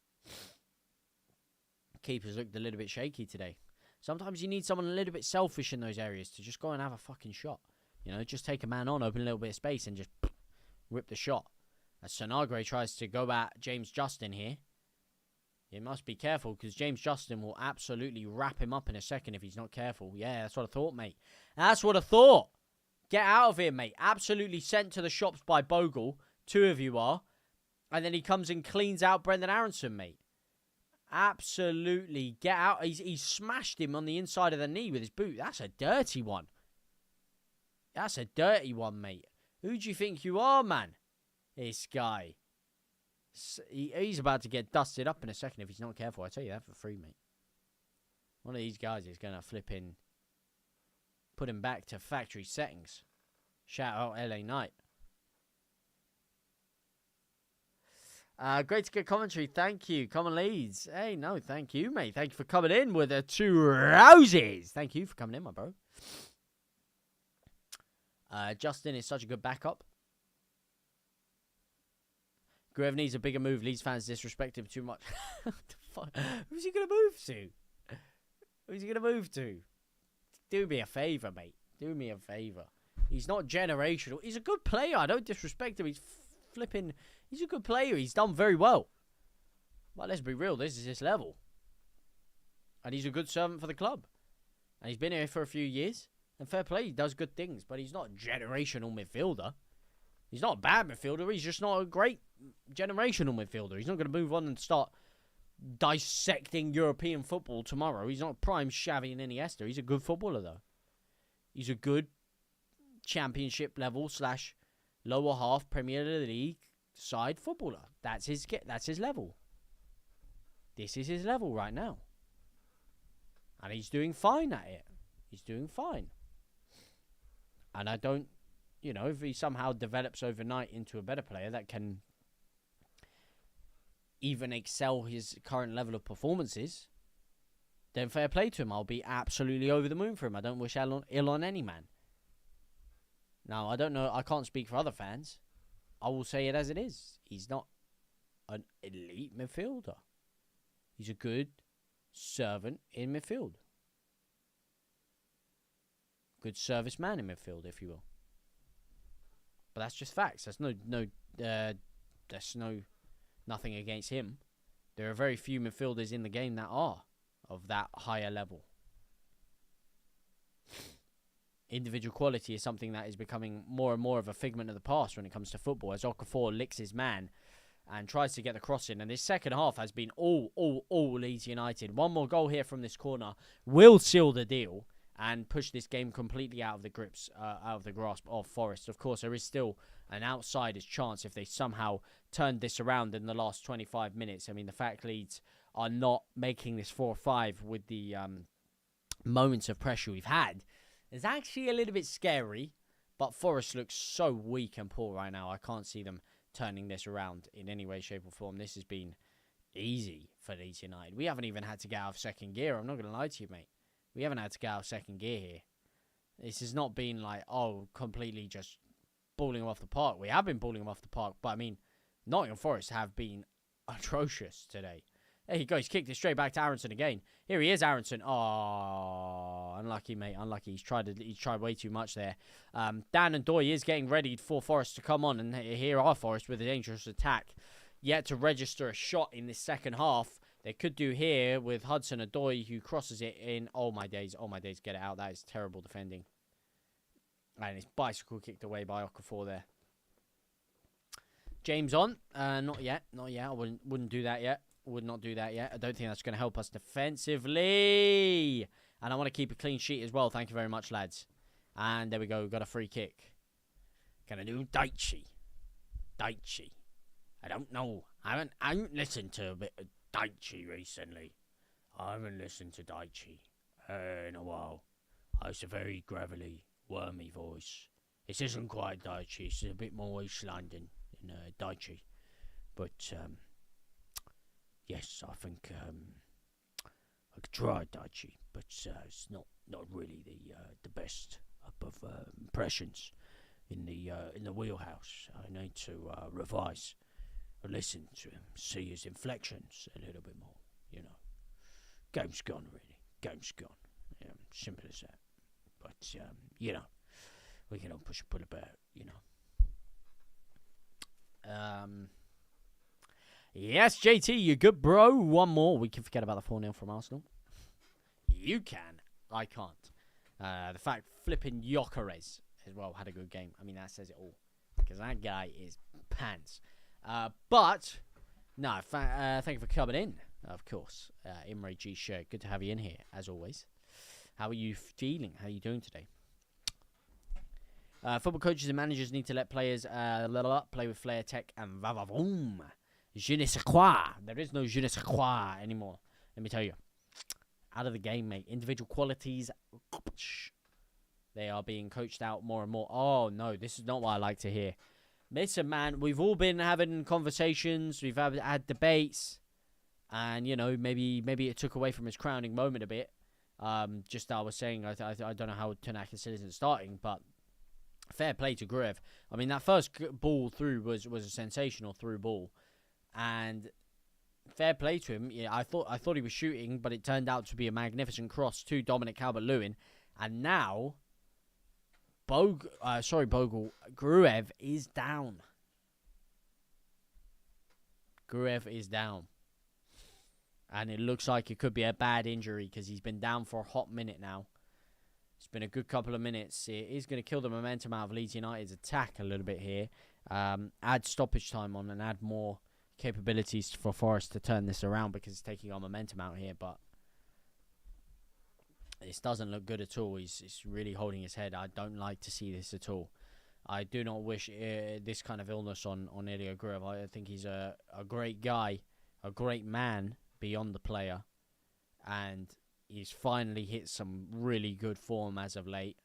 Keepers looked a little bit shaky today. Sometimes you need someone a little bit selfish in those areas to just go and have a fucking shot. You know, just take a man on, open a little bit of space, and just rip the shot. As Sonagre tries to go at James Justin here. You must be careful, because James Justin will absolutely wrap him up in a second if he's not careful. Yeah, that's what I thought, mate. That's what I thought. Get out of here, mate. Absolutely sent to the shops by Bogle. 2 of you are. And then he comes and cleans out Brendan Aronson, mate. Absolutely. Get out. He's smashed him on the inside of the knee with his boot. That's a dirty one. That's a dirty one, mate. Who do you think you are, man? This guy. He's about to get dusted up in a second if he's not careful. I tell you that for free, mate. One of these guys is going to flip in. Put him back to factory settings. Shout out LA Knight. Great to get commentary. Thank you. Come on, Leeds. Hey, no, thank you, mate. Thank you for coming in with the 2 roses. Thank you for coming in, my bro. Justin is such a good backup. Grev needs a bigger move. Leeds fans disrespect him too much. What the fuck? Who's he going to move to? Who's he going to move to? Do me a favour, mate. Do me a favour. He's not generational. He's a good player. I don't disrespect him. He's flipping... He's a good player. He's done very well. But let's be real. This is his level. And he's a good servant for the club. And he's been here for a few years. And fair play, he does good things. But he's not a generational midfielder. He's not a bad midfielder. He's just not a great generational midfielder. He's not going to move on and start dissecting European football tomorrow. He's not prime Xavi and Iniesta. He's a good footballer, though. He's a good championship level / lower half Premier League side footballer. That's his level. This is his level right now. And he's doing fine at it. He's doing fine. And I don't, if he somehow develops overnight into a better player that can even excel his current level of performances, then fair play to him. I'll be absolutely over the moon for him. I don't wish ill on any man. Now, I don't know. I can't speak for other fans. I will say it as it is. He's not an elite midfielder. He's a good servant in midfield. Good serviceman in midfield, if you will. But that's just facts. That's nothing against him. There are very few midfielders in the game that are of that higher level. Individual quality is something that is becoming more and more of a figment of the past when it comes to football, as Okafor licks his man and tries to get the cross in. And this second half has been all Leeds United. One more goal here from this corner will seal the deal and push this game completely out of the grasp of Forest. Of course, there is still an outsider's chance if they somehow turned this around in the last 25 minutes. I mean, the fact Leeds are not making this 4-5 with the moments of pressure we've had is actually a little bit scary. But Forest looks so weak and poor right now. I can't see them turning this around in any way, shape or form. This has been easy for Leeds United. We haven't even had to get out of second gear. I'm not going to lie to you, mate. We haven't had to get out of second gear here. This has not been like, completely just balling them off the park. We have been balling them off the park. But, I mean, Nottingham Forest have been atrocious today. There he goes. Kicked it straight back to Aronson again. Here he is, Aronson. Oh, unlucky, mate. Unlucky. He's tried way too much there. Dan and Doy is getting ready for Forest to come on. And here are Forest with a dangerous attack. Yet to register a shot in this second half. They could do here with Hudson-Odoi, who crosses it in. Oh, my days. Oh, my days. Get it out. That is terrible defending. And it's bicycle kicked away by Okafor there. James on. Not yet. Not yet. I wouldn't do that yet. Would not do that yet. I don't think that's going to help us defensively. And I want to keep a clean sheet as well. Thank you very much, lads. And there we go. We've got a free kick. Can I do Daichi? Daichi. I don't know. I haven't listened to a bit of Daichi recently. I haven't listened to Daichi in a while. It's a very gravelly, wormy voice. This isn't quite Daichi. It's a bit more East London than Daichi. But, yes, I think I could try Daichi. But it's not really the best of impressions in the wheelhouse. I need to revise, listen to him, see his inflections a little bit more. You know, game's gone really. Game's gone. Yeah, simple as that. But you know, we can all push and pull about. You know. Yes, JT, you good, bro. One more. We can forget about the 4-0 from Arsenal. You can. I can't. The fact flipping Gyökeres as well had a good game. I mean, that says it all. Because that guy is pants. But, no, thank you for coming in, of course. Imre G. Shirt, good to have you in here, as always. How are you feeling? How are you doing today? Football coaches and managers need to let players play with flair, tech, and vavavoom. Je ne sais quoi. There is no je ne sais quoi anymore. Let me tell you. Out of the game, mate. Individual qualities, they are being coached out more and more. Oh, no, this is not what I like to hear. Listen, man, we've all been having conversations. We've had debates. And, you know, maybe it took away from his crowning moment a bit. Just I was saying, I don't know how Tanaka still isn't starting, but fair play to Gruev. I mean, that first ball through was a sensational through ball. And fair play to him. Yeah, I thought he was shooting, but it turned out to be a magnificent cross to Dominic Calvert-Lewin. And now, Gruev is down. Gruev is down. And it looks like it could be a bad injury because he's been down for a hot minute now. It's been a good couple of minutes. It is going to kill the momentum out of Leeds United's attack a little bit here. Add stoppage time on and add more capabilities for Forest to turn this around because it's taking our momentum out here. But this doesn't look good at all. He's really holding his head. I don't like to see this at all. I do not wish this kind of illness on Ilya Gruev. I think he's a great guy, a great man beyond the player, and he's finally hit some really good form as of late.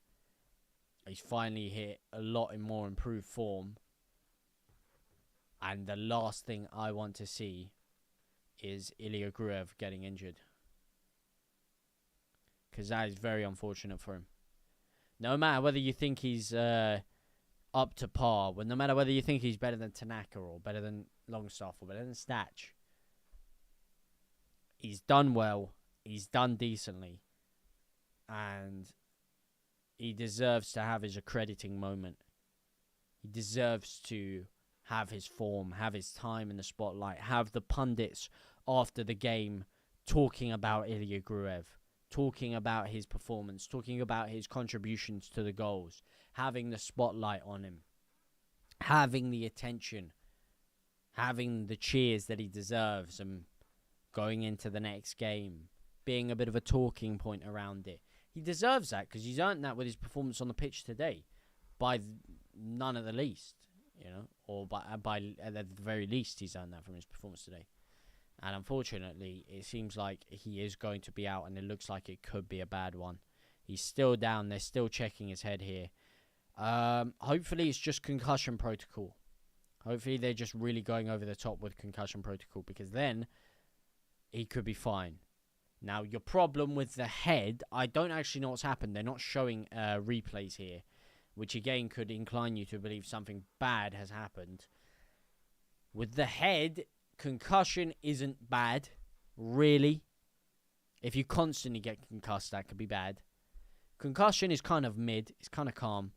He's finally hit a lot in more improved form, and the last thing I want to see is Ilya Gruev getting injured, because that is very unfortunate for him. No matter whether you think he's up to par, no matter whether you think he's better than Tanaka or better than Longstaff or better than Statch, he's done well, he's done decently, and he deserves to have his accrediting moment. He deserves to have his form, have his time in the spotlight, have the pundits after the game talking about Ilya Gruev, talking about his performance, talking about his contributions to the goals, having the spotlight on him, having the attention, having the cheers that he deserves, and going into the next game, being a bit of a talking point around it. He deserves that because he's earned that with his performance on the pitch today, by none at the least, you know, or by at the very least he's earned that from his performance today. And unfortunately, it seems like he is going to be out, and it looks like it could be a bad one. He's still down. They're still checking his head here. Hopefully, it's just concussion protocol. Hopefully, they're just really going over the top with concussion protocol, because then he could be fine. Now, your problem with the head, I don't actually know what's happened. They're not showing replays here, which again could incline you to believe something bad has happened. With the head, concussion isn't bad, really. If you constantly get concussed, that could be bad. Concussion is kind of mid. It's kind of calm.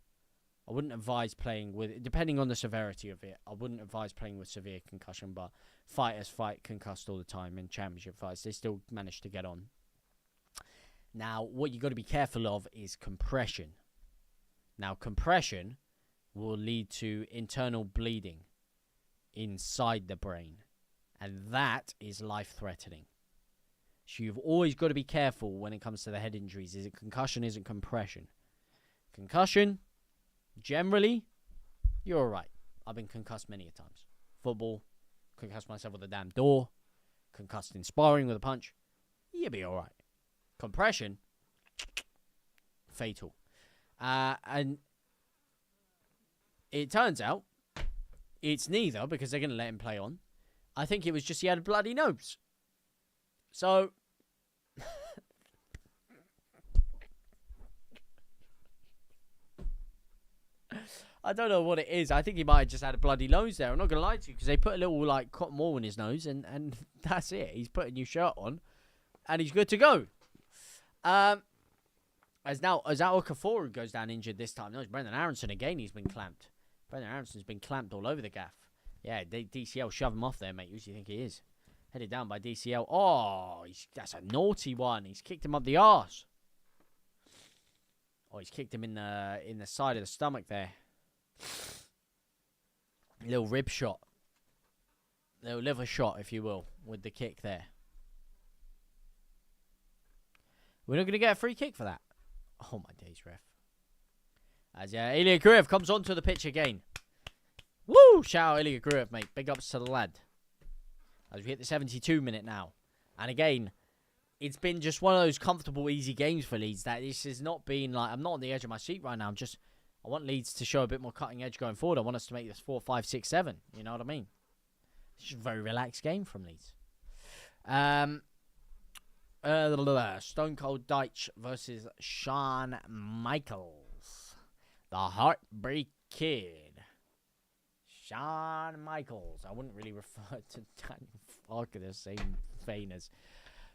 I wouldn't advise playing with, depending on the severity of it, I wouldn't advise playing with severe concussion, but fighters fight concussed all the time in championship fights. They still manage to get on. Now, what you got to be careful of is compression. Now, compression will lead to internal bleeding inside the brain, and that is life-threatening. So you've always got to be careful when it comes to the head injuries. Is it concussion? Isn't compression? Concussion, generally, you're all right. I've been concussed many a times. Football, concussed myself with a damn door, concussed in sparring with a punch. You'll be all right. Compression, fatal. And it turns out it's neither, because they're going to let him play on. I think it was just he had a bloody nose. So, I don't know what it is. I think he might have just had a bloody nose there. I'm not going to lie to you, because they put a little, like, cotton wool in his nose, and that's it. He's put a new shirt on, and he's good to go. As Okafor goes down injured this time. No, it's Brendan Aronson again. He's been clamped. Brendan Aronson's been clamped all over the gaff. Yeah, DCL shove him off there, mate. Who do you think he is? Headed down by DCL. Oh, that's a naughty one. He's kicked him up the arse. Oh, he's kicked him in the side of the stomach there. Little rib shot. Little liver shot, if you will, with the kick there. We're not going to get a free kick for that. Oh, my days, ref. As Ilya Gruev comes onto the pitch again. Woo! Shout out Ilya Gruev, mate. Big ups to the lad. As we hit the 72 minute now. And again, it's been just one of those comfortable, easy games for Leeds. That this has not been like, I'm not on the edge of my seat right now. I want Leeds to show a bit more cutting edge going forward. I want us to make this 4, 5, 6, 7. You know what I mean? It's just a very relaxed game from Leeds. Stone Cold Dyche versus Shawn Michaels. The Heartbreak Kid. Shawn Michaels. I wouldn't really refer to Daniel Farke in the same vein as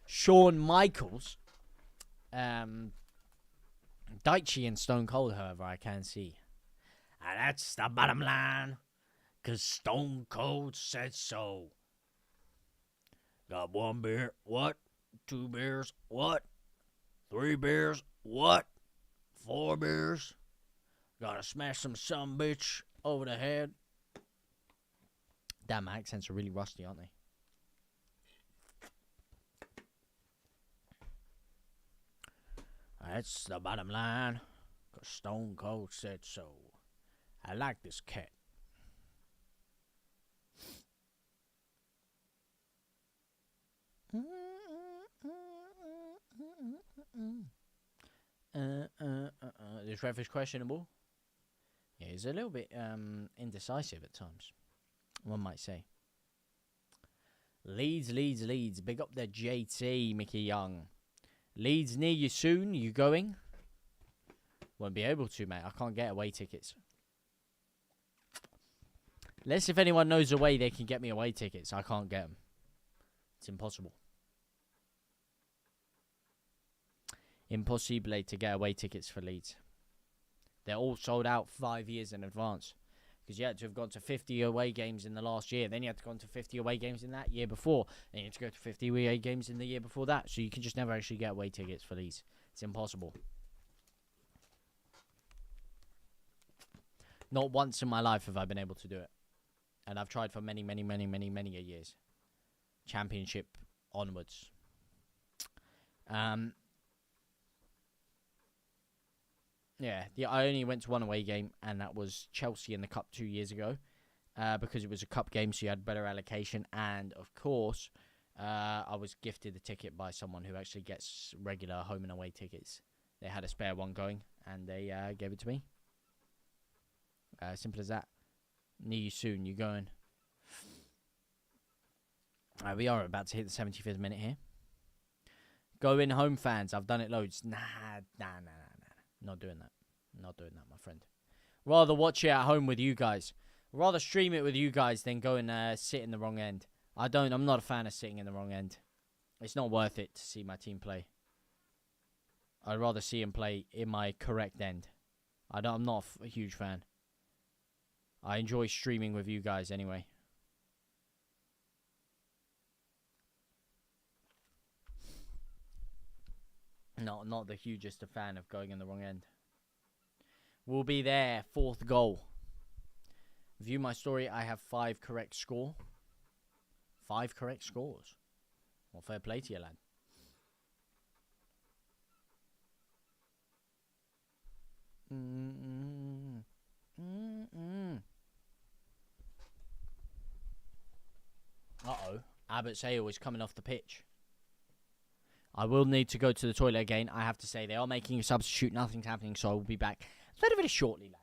Shawn Michaels. Daichi and Stone Cold, however, I can see. And that's the bottom line. Because Stone Cold said so. Got 1 beer. What? 2 beers. What? 3 beers. What? 4 beers. Gotta smash some bitch over the head. Damn, my accents are really rusty, aren't they? That's the bottom line. Because Stone Cold said so. I like this cat. This ref is questionable. Yeah, he's a little bit indecisive at times, one might say. Leeds. Big up the JT, Mickey Young. Leeds near you soon. You going? Won't be able to, mate. I can't get away tickets. Unless if anyone knows a way they can get me away tickets, I can't get them. It's impossible. Impossible to get away tickets for Leeds. They're all sold out 5 years in advance. Because you had to have gone to 50 away games in the last year. Then you had to go to 50 away games in that year before. Then you had to go to 50 away games in the year before that. So you can just never actually get away tickets for these. It's impossible. Not once in my life have I been able to do it. And I've tried for many years. Championship onwards. Yeah, I only went to one away game, and that was Chelsea in the Cup 2 years ago, because it was a Cup game, so you had better allocation, and of course, I was gifted the ticket by someone who actually gets regular home and away tickets. They had a spare one going, and they gave it to me. Simple as that. Near you soon, you going. We are about to hit the 75th minute here. Go in, home fans. I've done it loads. Nah. Not doing that. Not doing that, my friend. Rather watch it at home with you guys. Rather stream it with you guys than go and sit in the wrong end. I'm not a fan of sitting in the wrong end. It's not worth it to see my team play. I'd rather see him play in my correct end. I'm not a huge fan. I enjoy streaming with you guys anyway. No, not the hugest fan of going in the wrong end. We'll be there. 4th goal. View my story. I have 5 correct score. 5 correct scores. Well, fair play to you, lad. Uh-oh. Abbott Sale is coming off the pitch. I will need to go to the toilet again. I have to say, they are making a substitute. Nothing's happening, so I will be back very, very shortly, lad.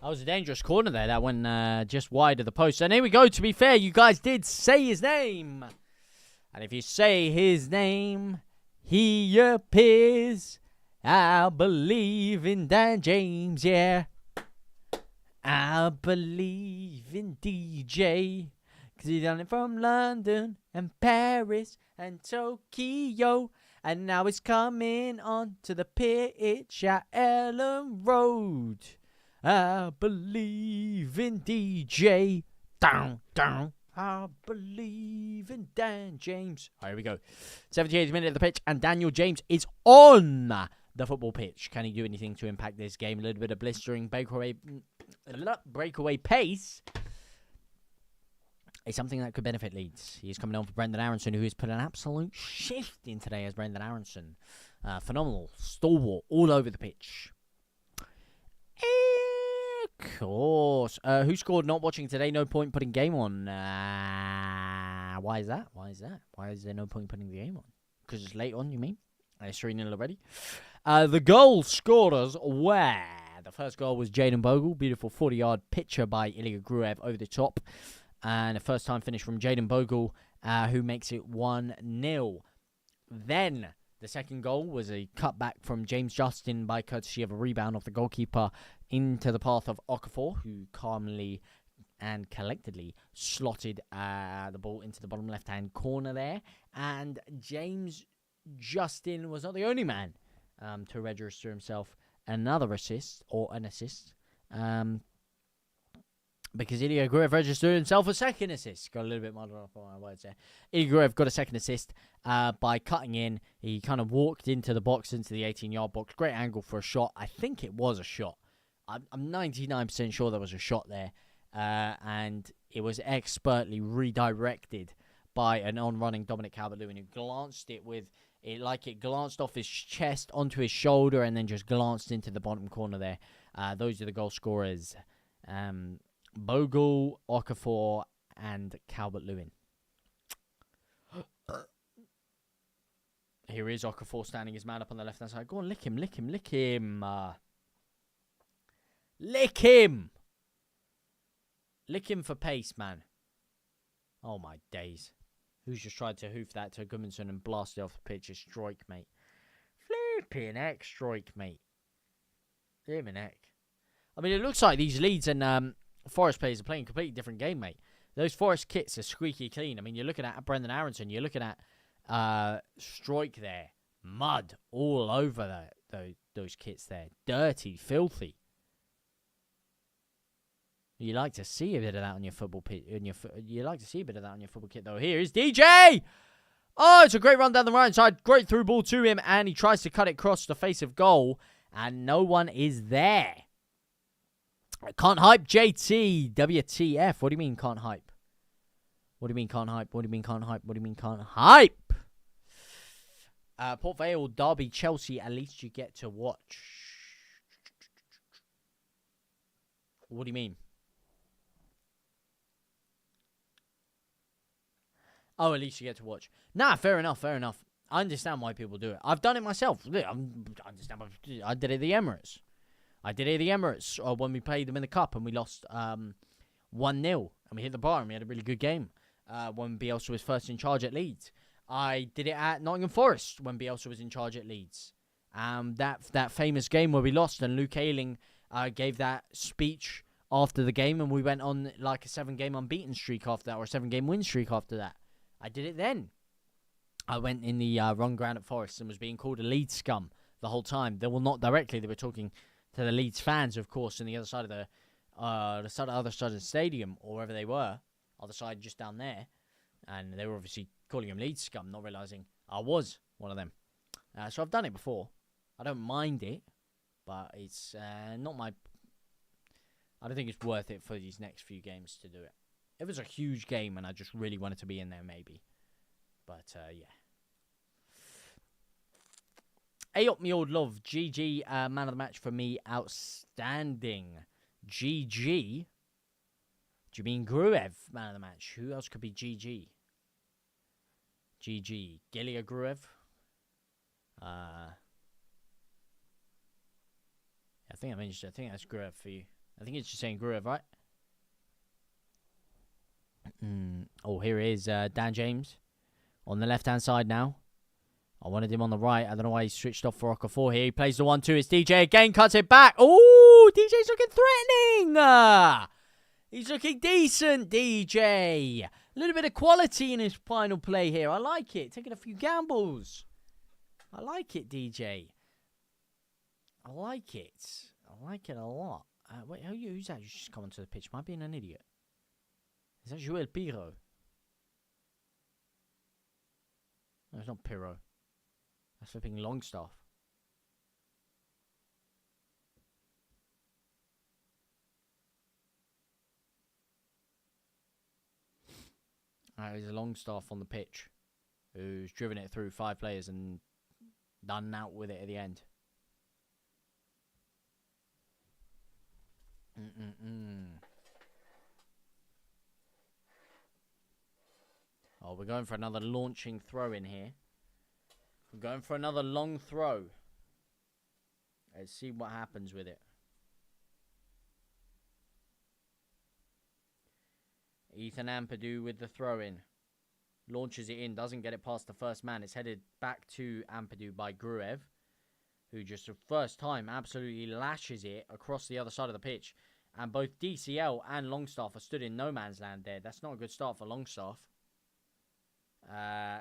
That was a dangerous corner there. That went just wide of the post. And here we go. To be fair, you guys did say his name. And if you say his name, he appears. I believe in Dan James, yeah. I believe in DJ. Because he done it from London and Paris and Tokyo. And now it's coming on to the pitch at Ellen Road. I believe in DJ. Down, down. I believe in Dan James. All right, here we go. 78th minute of the pitch, and Daniel James is on the football pitch. Can he do anything to impact this game? A little bit of blistering breakaway pace is something that could benefit Leeds. He's coming on for Brendan Aronson, who has put an absolute shift in today as Brendan Aronson. Phenomenal, stalwart, all over the pitch. Of course. Who scored not watching today? No point putting game on. Why is that? Why is there no point putting the game on? Because it's late on, you mean? It's 3-0 already. The goal scorers were... The first goal was Jaden Bogle. Beautiful 40-yard picture by Ilya Gruev over the top. And a first-time finish from Jaden Bogle, who makes it 1-0. Then... The second goal was a cutback from James Justin by courtesy of a rebound off the goalkeeper into the path of Okafor, who calmly and collectedly slotted the ball into the bottom left-hand corner there. And James Justin was not the only man to register himself another assist, or an assist. Because Ilya Gruev registered himself a second assist. Got a little bit muddled up on my words there. Ilya Gruev got a second assist by cutting in. He kind of walked into the box, into the 18-yard box. Great angle for a shot. I think it was a shot. I'm 99% sure there was a shot there. And it was expertly redirected by an on-running Dominic Calvert-Lewin, who glanced it with it like it glanced off his chest onto his shoulder and then just glanced into the bottom corner there. Those are the goal scorers. Bogle, Okafor, and Calvert-Lewin. Here is Okafor standing his man up on the left-hand side. Go on, lick him, lick him, lick him. Lick him! Lick him for pace, man. Oh, my days. Who's just tried to hoof that to Gudmundsson and blast it off the pitch? A strike, mate. Flipping heck, strike, mate. Flipping heck. I mean, it looks like these Leeds and Forest players are playing a completely different game, mate. Those Forest kits are squeaky clean. I mean, you're looking at Brendan Aronson. You're looking at Strike there. Mud all over those kits there. Dirty, filthy. You like to see a bit of that on your football pit. You like to see a bit of that on your football kit, though. Here is DJ! Oh, it's a great run down the right side. Great through ball to him, and he tries to cut it across the face of goal, and no one is there. Can't hype, JT. WTF. What do you mean can't hype? What do you mean can't hype? What do you mean can't hype? What do you mean can't hype? Port Vale, Derby, Chelsea. At least you get to watch. What do you mean? Oh, at least you get to watch. Nah, fair enough, fair enough. I understand why people do it. I've done it myself. I understand. I did it at the Emirates. When we played them in the Cup and we lost 1-0. And we hit the bar and we had a really good game. When Bielsa was first in charge at Leeds. I did it at Nottingham Forest when Bielsa was in charge at Leeds. That famous game where we lost and Luke Ayling gave that speech after the game and we went on like a 7-game unbeaten streak after that, or a 7-game win streak after that. I did it then. I went in the wrong ground at Forest and was being called a Leeds scum the whole time. They were not directly. They were talking to the Leeds fans, of course, on the other side of the other side of the stadium, or wherever they were, other side just down there, and they were obviously calling him Leeds scum, not realizing I was one of them. So I've done it before. I don't mind it, but it's not my. I don't think it's worth it for these next few games to do it. If it was a huge game and I just really wanted to be in there, maybe. But yeah. Ayop, me old love. GG, man of the match for me. Outstanding. GG. Do you mean Gruev, man of the match? Who else could be GG? GG. Gelia Gruev. I think that's Gruev for you. I think it's just saying Gruev, right? Oh, here is Dan James on the left-hand side now. I wanted him on the right. I don't know why he switched off for Okafor here. He plays the 1-2. It's DJ again. Cuts it back. Oh, DJ's looking threatening. He's looking decent, DJ. A little bit of quality in his final play here. I like it. Taking a few gambles. I like it, DJ. I like it. I like it a lot. Wait, who's that? You just come onto the pitch. Am I being an idiot? Is that Joel Piro? No, it's not Piro. That's flipping Longstaff. There's a Longstaff on the pitch who's driven it through 5 players and done out with it at the end. Oh, we're going for another launching throw in here. We're going for another long throw. Let's see what happens with it. Ethan Ampadu with the throw in. Launches it in, doesn't get it past the first man. It's headed back to Ampadu by Gruev, who just for the first time absolutely lashes it across the other side of the pitch. And both DCL and Longstaff are stood in no man's land there. That's not a good start for Longstaff.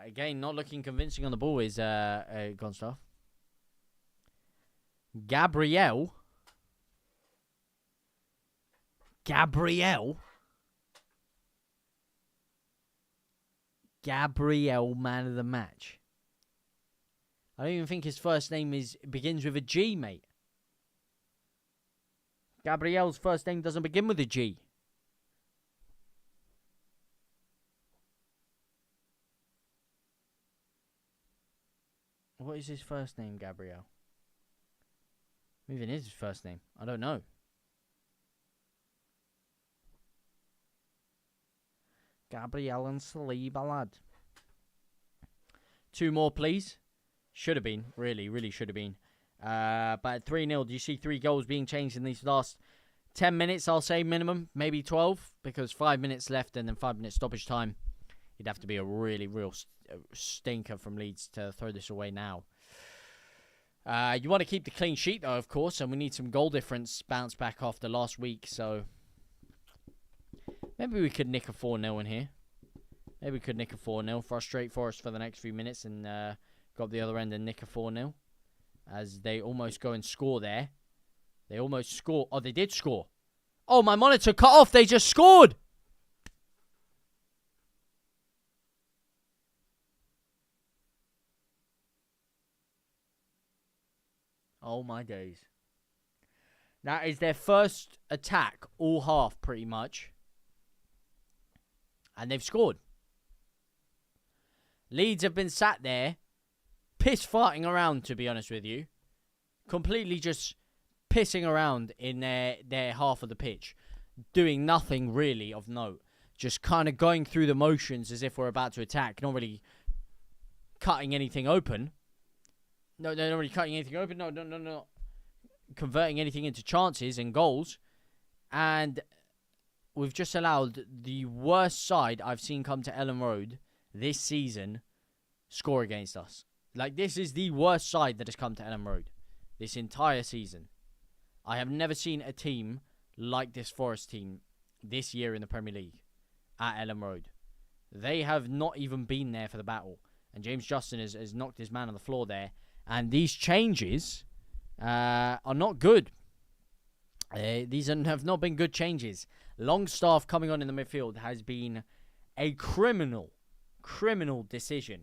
Again, not looking convincing on the ball is Gonstaff. Gabriel, man of the match. I don't even think his first name begins with a G, mate. Gabriel's first name doesn't begin with a G. What is his first name, Gabriel? What even is his first name? I don't know. Gabriel and Saliba, lad. 2 more, please. Should have been. Really should have been. But 3-0, do you see 3 goals being changed in these last 10 minutes, I'll say minimum, maybe 12, because 5 minutes left and then 5 minutes stoppage time. It'd have to be a real stinker from Leeds to throw this away now. You want to keep the clean sheet, though, of course, and we need some goal difference bounce back after last week, so maybe we could nick a 4-0 in here. Maybe we could nick a 4-0, frustrate Forest for the next few minutes and go up the other end and nick a 4-0. As they almost go and score there. They almost score. Oh, they did score. Oh, my monitor cut off. They just scored. Oh, my days. That is their first attack all half, pretty much. And they've scored. Leeds have been sat there, piss-farting around, to be honest with you. Completely just pissing around in their half of the pitch. Doing nothing really of note. Just kind of going through the motions as if we're about to attack. Not really cutting anything open. No, they're not really cutting anything open. No. Converting anything into chances and goals. And we've just allowed the worst side I've seen come to Ellen Road this season score against us. Like, this is the worst side that has come to Ellen Road this entire season. I have never seen a team like this Forest team this year in the Premier League at Ellen Road. They have not even been there for the battle. And James Justin has knocked his man on the floor there. And these changes are not good. These have not been good changes. Longstaff coming on in the midfield has been a criminal decision.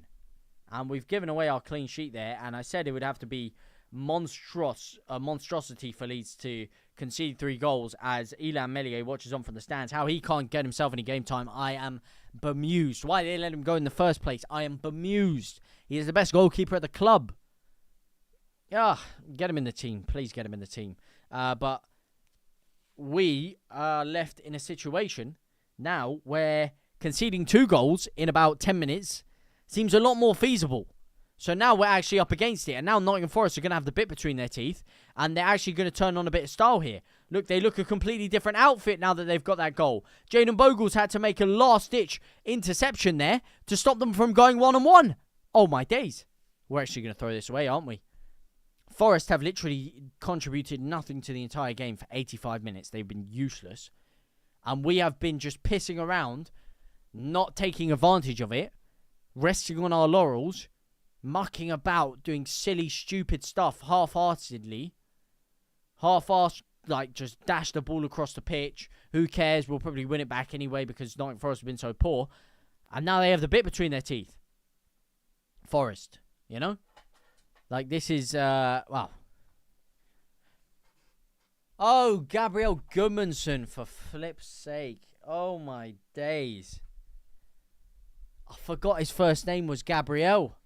And we've given away our clean sheet there. And I said it would have to be a monstrosity for Leeds to concede 3 goals as Ilhan Meslier watches on from the stands. How he can't get himself any game time, I am bemused. Why they let him go in the first place, I am bemused. He is the best goalkeeper at the club. Yeah, get him in the team. Please get him in the team. But we are left in a situation now where conceding 2 goals in about 10 minutes seems a lot more feasible. So now we're actually up against it. And now Nottingham Forest are going to have the bit between their teeth. And they're actually going to turn on a bit of style here. Look, they look a completely different outfit now that they've got that goal. Jaden Bogle's had to make a last-ditch interception there to stop them from going 1-on-1. Oh, my days. We're actually going to throw this away, aren't we? Forest have literally contributed nothing to the entire game for 85 minutes. They've been useless. And we have been just pissing around, not taking advantage of it, resting on our laurels, mucking about, doing silly, stupid stuff half-heartedly. Half-assed, like, just dash the ball across the pitch. Who cares? We'll probably win it back anyway because Nottingham Forest have been so poor. And now they have the bit between their teeth. Forest, you know? Like, this is, wow. Oh, Gabriel Goodmanson, for flip's sake. Oh, my days. I forgot his first name was Gabriel.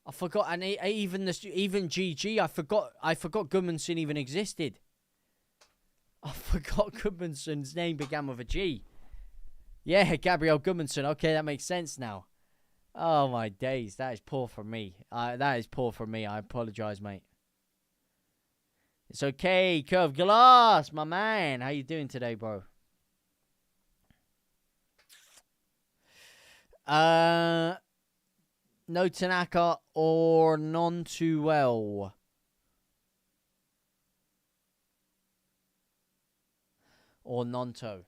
I forgot, and even GG, I forgot Goodmanson even existed. I forgot Goodmanson's name began with a G. Yeah, Gabriel Goodmanson. Okay, that makes sense now. Oh, my days. That is poor from me. That is poor from me. I apologize, mate. It's okay. Curved Glass, my man. How you doing today, bro? No Tanaka or none too well. Or Nonto.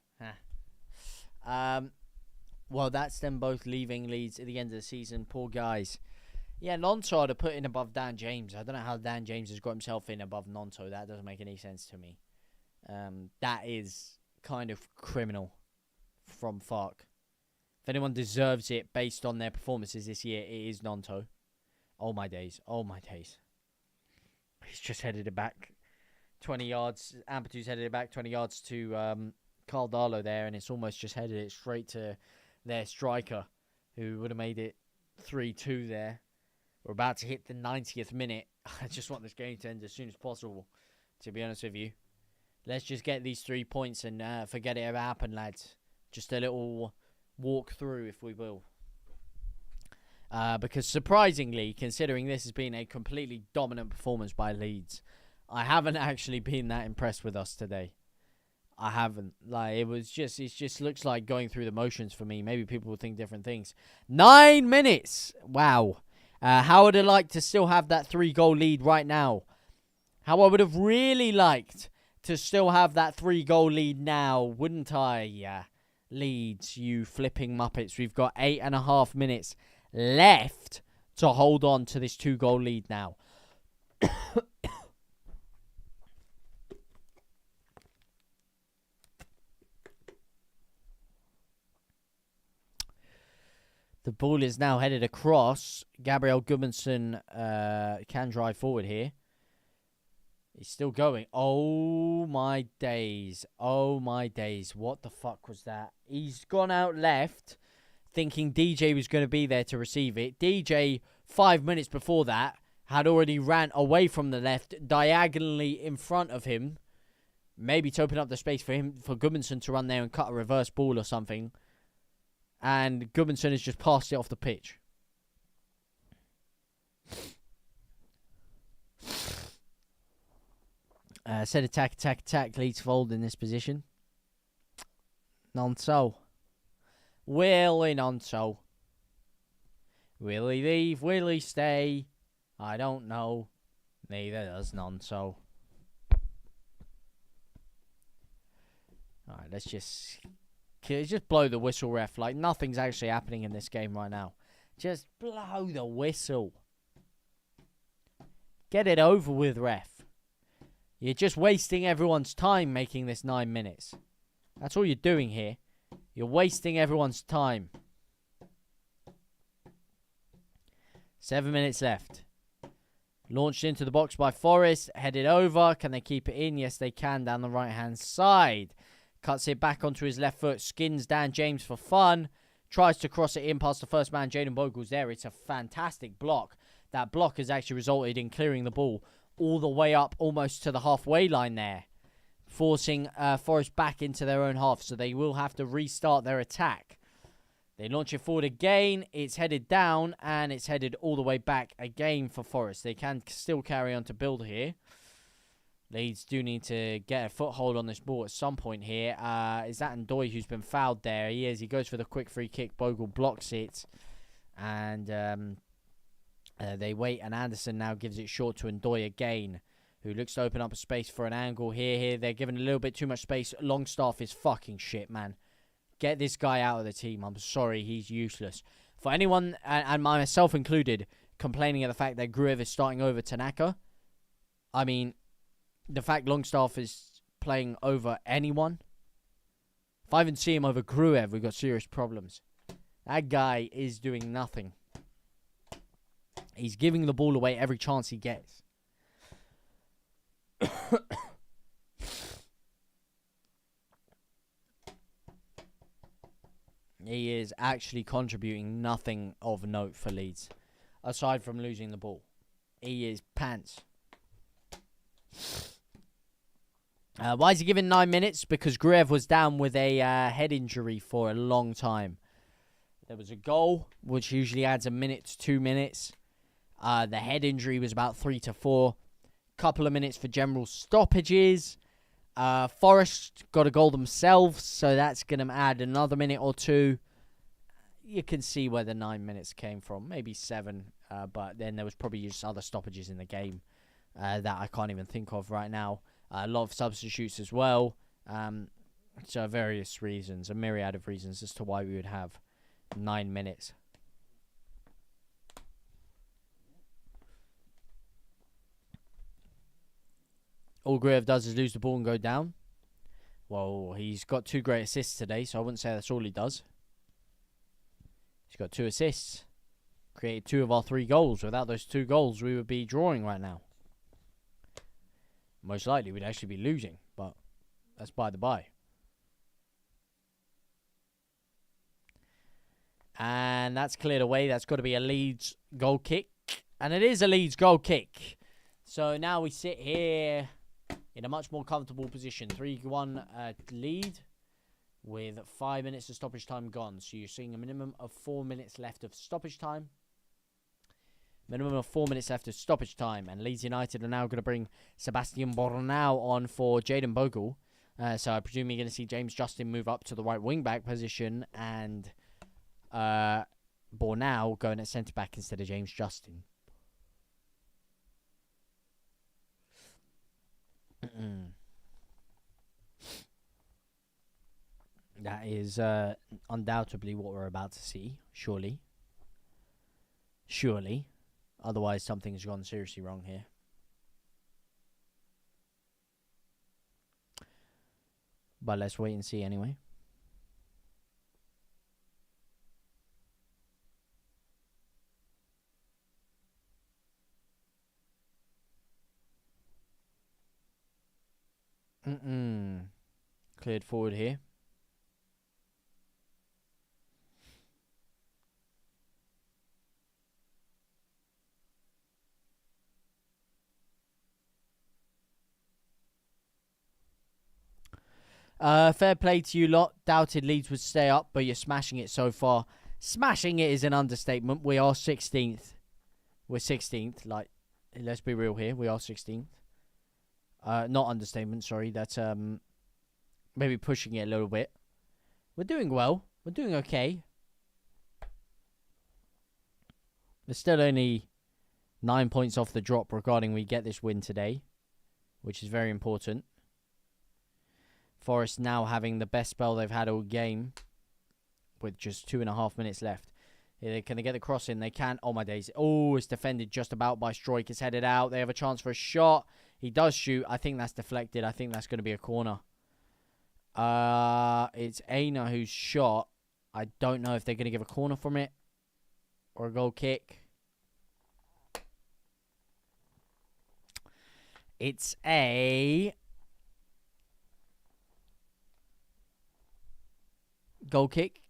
Well, that's them both leaving Leeds at the end of the season. Poor guys. Yeah, Nonto I'd have put in above Dan James. I don't know how Dan James has got himself in above Nonto. That doesn't make any sense to me. That is kind of criminal from fuck. If anyone deserves it based on their performances this year, it is Nonto. Oh, my days. Oh, my days. He's just headed it back 20 yards. Ampatu's headed it back 20 yards to Carl Darlow there, and it's almost just headed it straight to their striker, who would have made it 3-2 there. We're about to hit the 90th minute. I just want this game to end as soon as possible, to be honest with you. Let's just get these 3 points and forget it ever happened, lads. Just a little walk through, if we will. Because surprisingly, considering this has been a completely dominant performance by Leeds, I haven't actually been that impressed with us today. I haven't. Like, it just looks like going through the motions for me. Maybe people will think different things. 9 minutes! Wow. How would I like to still have that 3-goal lead right now? How I would have really liked to still have that 3-goal lead now, wouldn't I? Yeah. Leeds, you flipping Muppets. We've got 8.5 minutes left to hold on to this 2-goal lead now. The ball is now headed across. Gabriel Gudmundsson can drive forward here. He's still going. Oh, my days. Oh, my days. What the fuck was that? He's gone out left thinking DJ was going to be there to receive it. DJ, 5 minutes before that, had already ran away from the left, diagonally in front of him. Maybe to open up the space for Gudmundsson to run there and cut a reverse ball or something. And Gudmundsson has just passed it off the pitch. Said attack. Leeds fold in this position. None so. Will none so. Will he leave? Will he stay? I don't know. Neither does none so. Alright, let's just blow the whistle, ref. Like, nothing's actually happening in this game right now. Just blow the whistle. Get it over with, ref. You're just wasting everyone's time making this 9 minutes. That's all you're doing here. You're wasting everyone's time. 7 minutes left. Launched into the box by Forest. Headed over. Can they keep it in? Yes, they can down the right-hand side. Cuts it back onto his left foot. Skins Dan James for fun. Tries to cross it in past the first man. Jayden Bogle's there. It's a fantastic block. That block has actually resulted in clearing the ball all the way up almost to the halfway line there. Forcing Forest back into their own half. So they will have to restart their attack. They launch it forward again. It's headed down and it's headed all the way back again for Forest. They can still carry on to build here. Leeds do need to get a foothold on this ball at some point here. Is that Ndoye who's been fouled there? He is. He goes for the quick free kick. Bogle blocks it. And they wait. And Anderson now gives it short to Ndoye again, who looks to open up a space for an angle here. They're giving a little bit too much space. Longstaff is fucking shit, man. Get this guy out of the team. I'm sorry, he's useless. For anyone, and myself included, complaining of the fact that Gruev is starting over Tanaka, I mean, the fact Longstaff is playing over anyone, if I even see him over Gruev, we've got serious problems. That guy is doing nothing. He's giving the ball away every chance he gets. He is actually contributing nothing of note for Leeds, aside from losing the ball. He is pants. Why is he given 9 minutes? Because Gruev was down with a head injury for a long time. There was a goal, which usually adds a minute to 2 minutes. The head injury was about 3 to 4. Couple of minutes for general stoppages. Forest got a goal themselves, so that's going to add another minute or two. You can see where the 9 minutes came from. Maybe 7, but then there was probably just other stoppages in the game that I can't even think of right now. A lot of substitutes as well. So various reasons, a myriad of reasons as to why we would have 9 minutes. All Gruev does is lose the ball and go down. Well, he's got 2 great assists today, so I wouldn't say that's all he does. He's got 2 assists. Created 2 of our 3 goals. Without those 2 goals, we would be drawing right now. Most likely, we'd actually be losing, but that's by the by. And that's cleared away. That's got to be a Leeds goal kick. And it is a Leeds goal kick. So now we sit here in a much more comfortable position. 3-1 lead with 5 minutes of stoppage time gone. So you're seeing a minimum of 4 minutes left of stoppage time. Minimum of 4 minutes left of stoppage time. And Leeds United are now going to bring Sebastian Bornau on for Jayden Bogle. So I presume you're going to see James Justin move up to the right wing-back position. And Bornau going at centre-back instead of James Justin. That is undoubtedly what we're about to see, surely. Surely. Otherwise, something's gone seriously wrong here. But let's wait and see anyway. Cleared forward here. Fair play to you lot. Doubted Leeds would stay up, but you're smashing it so far. Smashing it is an understatement. We are 16th. We're 16th. Like, let's be real here. We are 16th. Not understatement, sorry. That's maybe pushing it a little bit. We're doing well. We're doing okay. We're still only 9 points off the drop regarding we get this win today, which is very important. Forest now having the best spell they've had all game with just 2.5 minutes left. Can they get the cross in? They can. Oh, my days. Oh, it's defended just about by Stroik. It's headed out. They have a chance for a shot. He does shoot. I think that's deflected. I think that's going to be a corner. It's Aina who's shot. I don't know if they're going to give a corner from it or a goal kick. It's a goal kick.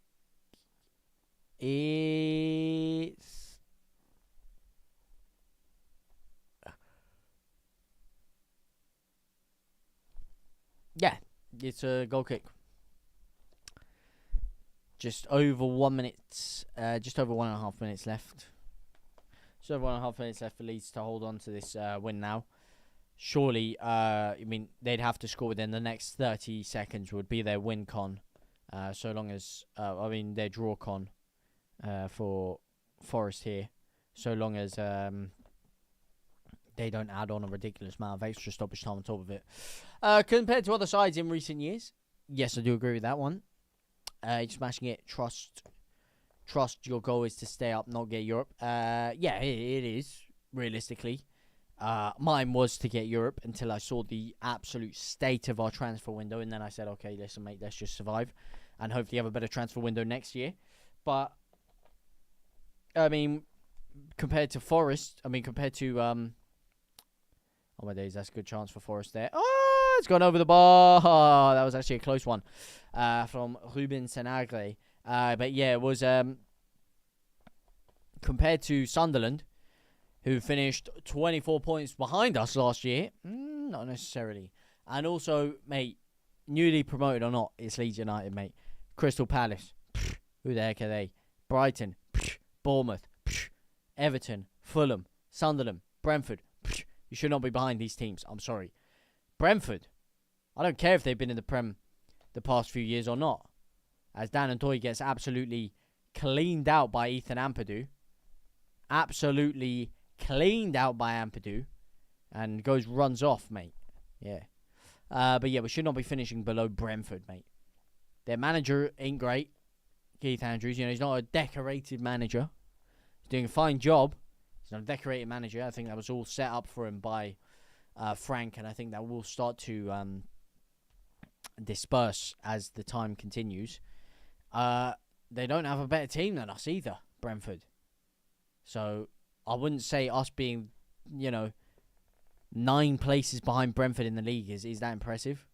It's it's a goal kick. Just over 1 minute, just over 1.5 minutes left. Just over 1.5 minutes left for Leeds to hold on to this win now. Surely, I mean, they'd have to score within the next 30 seconds would be their win con. So long as, I mean, their draw con for Forest here. So long as they don't add on a ridiculous amount of extra stoppage time on top of it. Compared to other sides in recent years, yes, I do agree with that one. You're smashing it. Trust your goal is to stay up, not get Europe. Yeah, it is, realistically. Mine was to get Europe until I saw the absolute state of our transfer window, and then I said, okay, listen, mate, let's just survive and hopefully have a better transfer window next year. But, I mean, compared to Forest, compared to, oh my days, that's a good chance for Forest there. Oh, it's gone over the bar. Oh, that was actually a close one from Ruben Senagre. But yeah, it was compared to Sunderland, who finished 24 points behind us last year. Not necessarily. And also, mate, newly promoted or not, it's Leeds United, mate. Crystal Palace, who the heck are they? Brighton, Bournemouth, Everton, Fulham, Sunderland, Brentford. You should not be behind these teams. I'm sorry. Brentford, I don't care if they've been in the Prem the past few years or not. As Dan and Toy gets absolutely cleaned out by Ethan Ampadu. Absolutely cleaned out by Ampadu. And runs off, mate. Yeah. But yeah, we should not be finishing below Brentford, mate. Their manager ain't great. Keith Andrews, he's not a decorated manager. He's doing a fine job. He's not a decorated manager. I think that was all set up for him by Frank, and I think that will start to disperse as the time continues. They don't have a better team than us either, Brentford. So I wouldn't say us being, 9 places behind Brentford in the league is that impressive.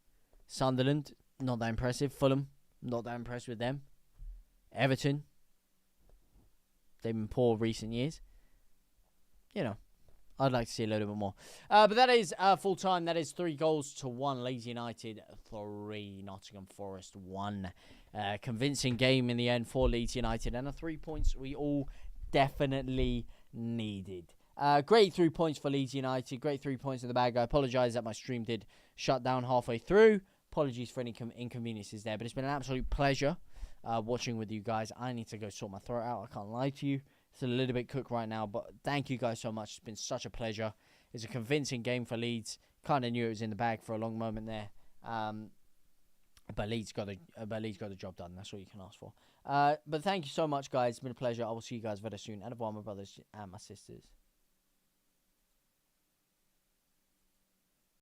Sunderland, not that impressive. Fulham, not that impressed with them. Everton, they've been poor recent years. I'd like to see a little bit more. But that is full time. That is 3-1. Leeds United 3. Nottingham Forest 1. Convincing game in the end for Leeds United. And 3 points we all definitely needed. Great 3 points for Leeds United. Great 3 points in the bag. I apologise that my stream did shut down halfway through. Apologies for any inconveniences there. But it's been an absolute pleasure watching with you guys. I need to go sort my throat out. I can't lie to you. It's a little bit cooked right now, but thank you guys so much. It's been such a pleasure. It's a convincing game for Leeds. Kind of knew it was in the bag for a long moment there. But Leeds got the job done. That's all you can ask for. But thank you so much, guys. It's been a pleasure. I will see you guys very soon. And of all my brothers and my sisters.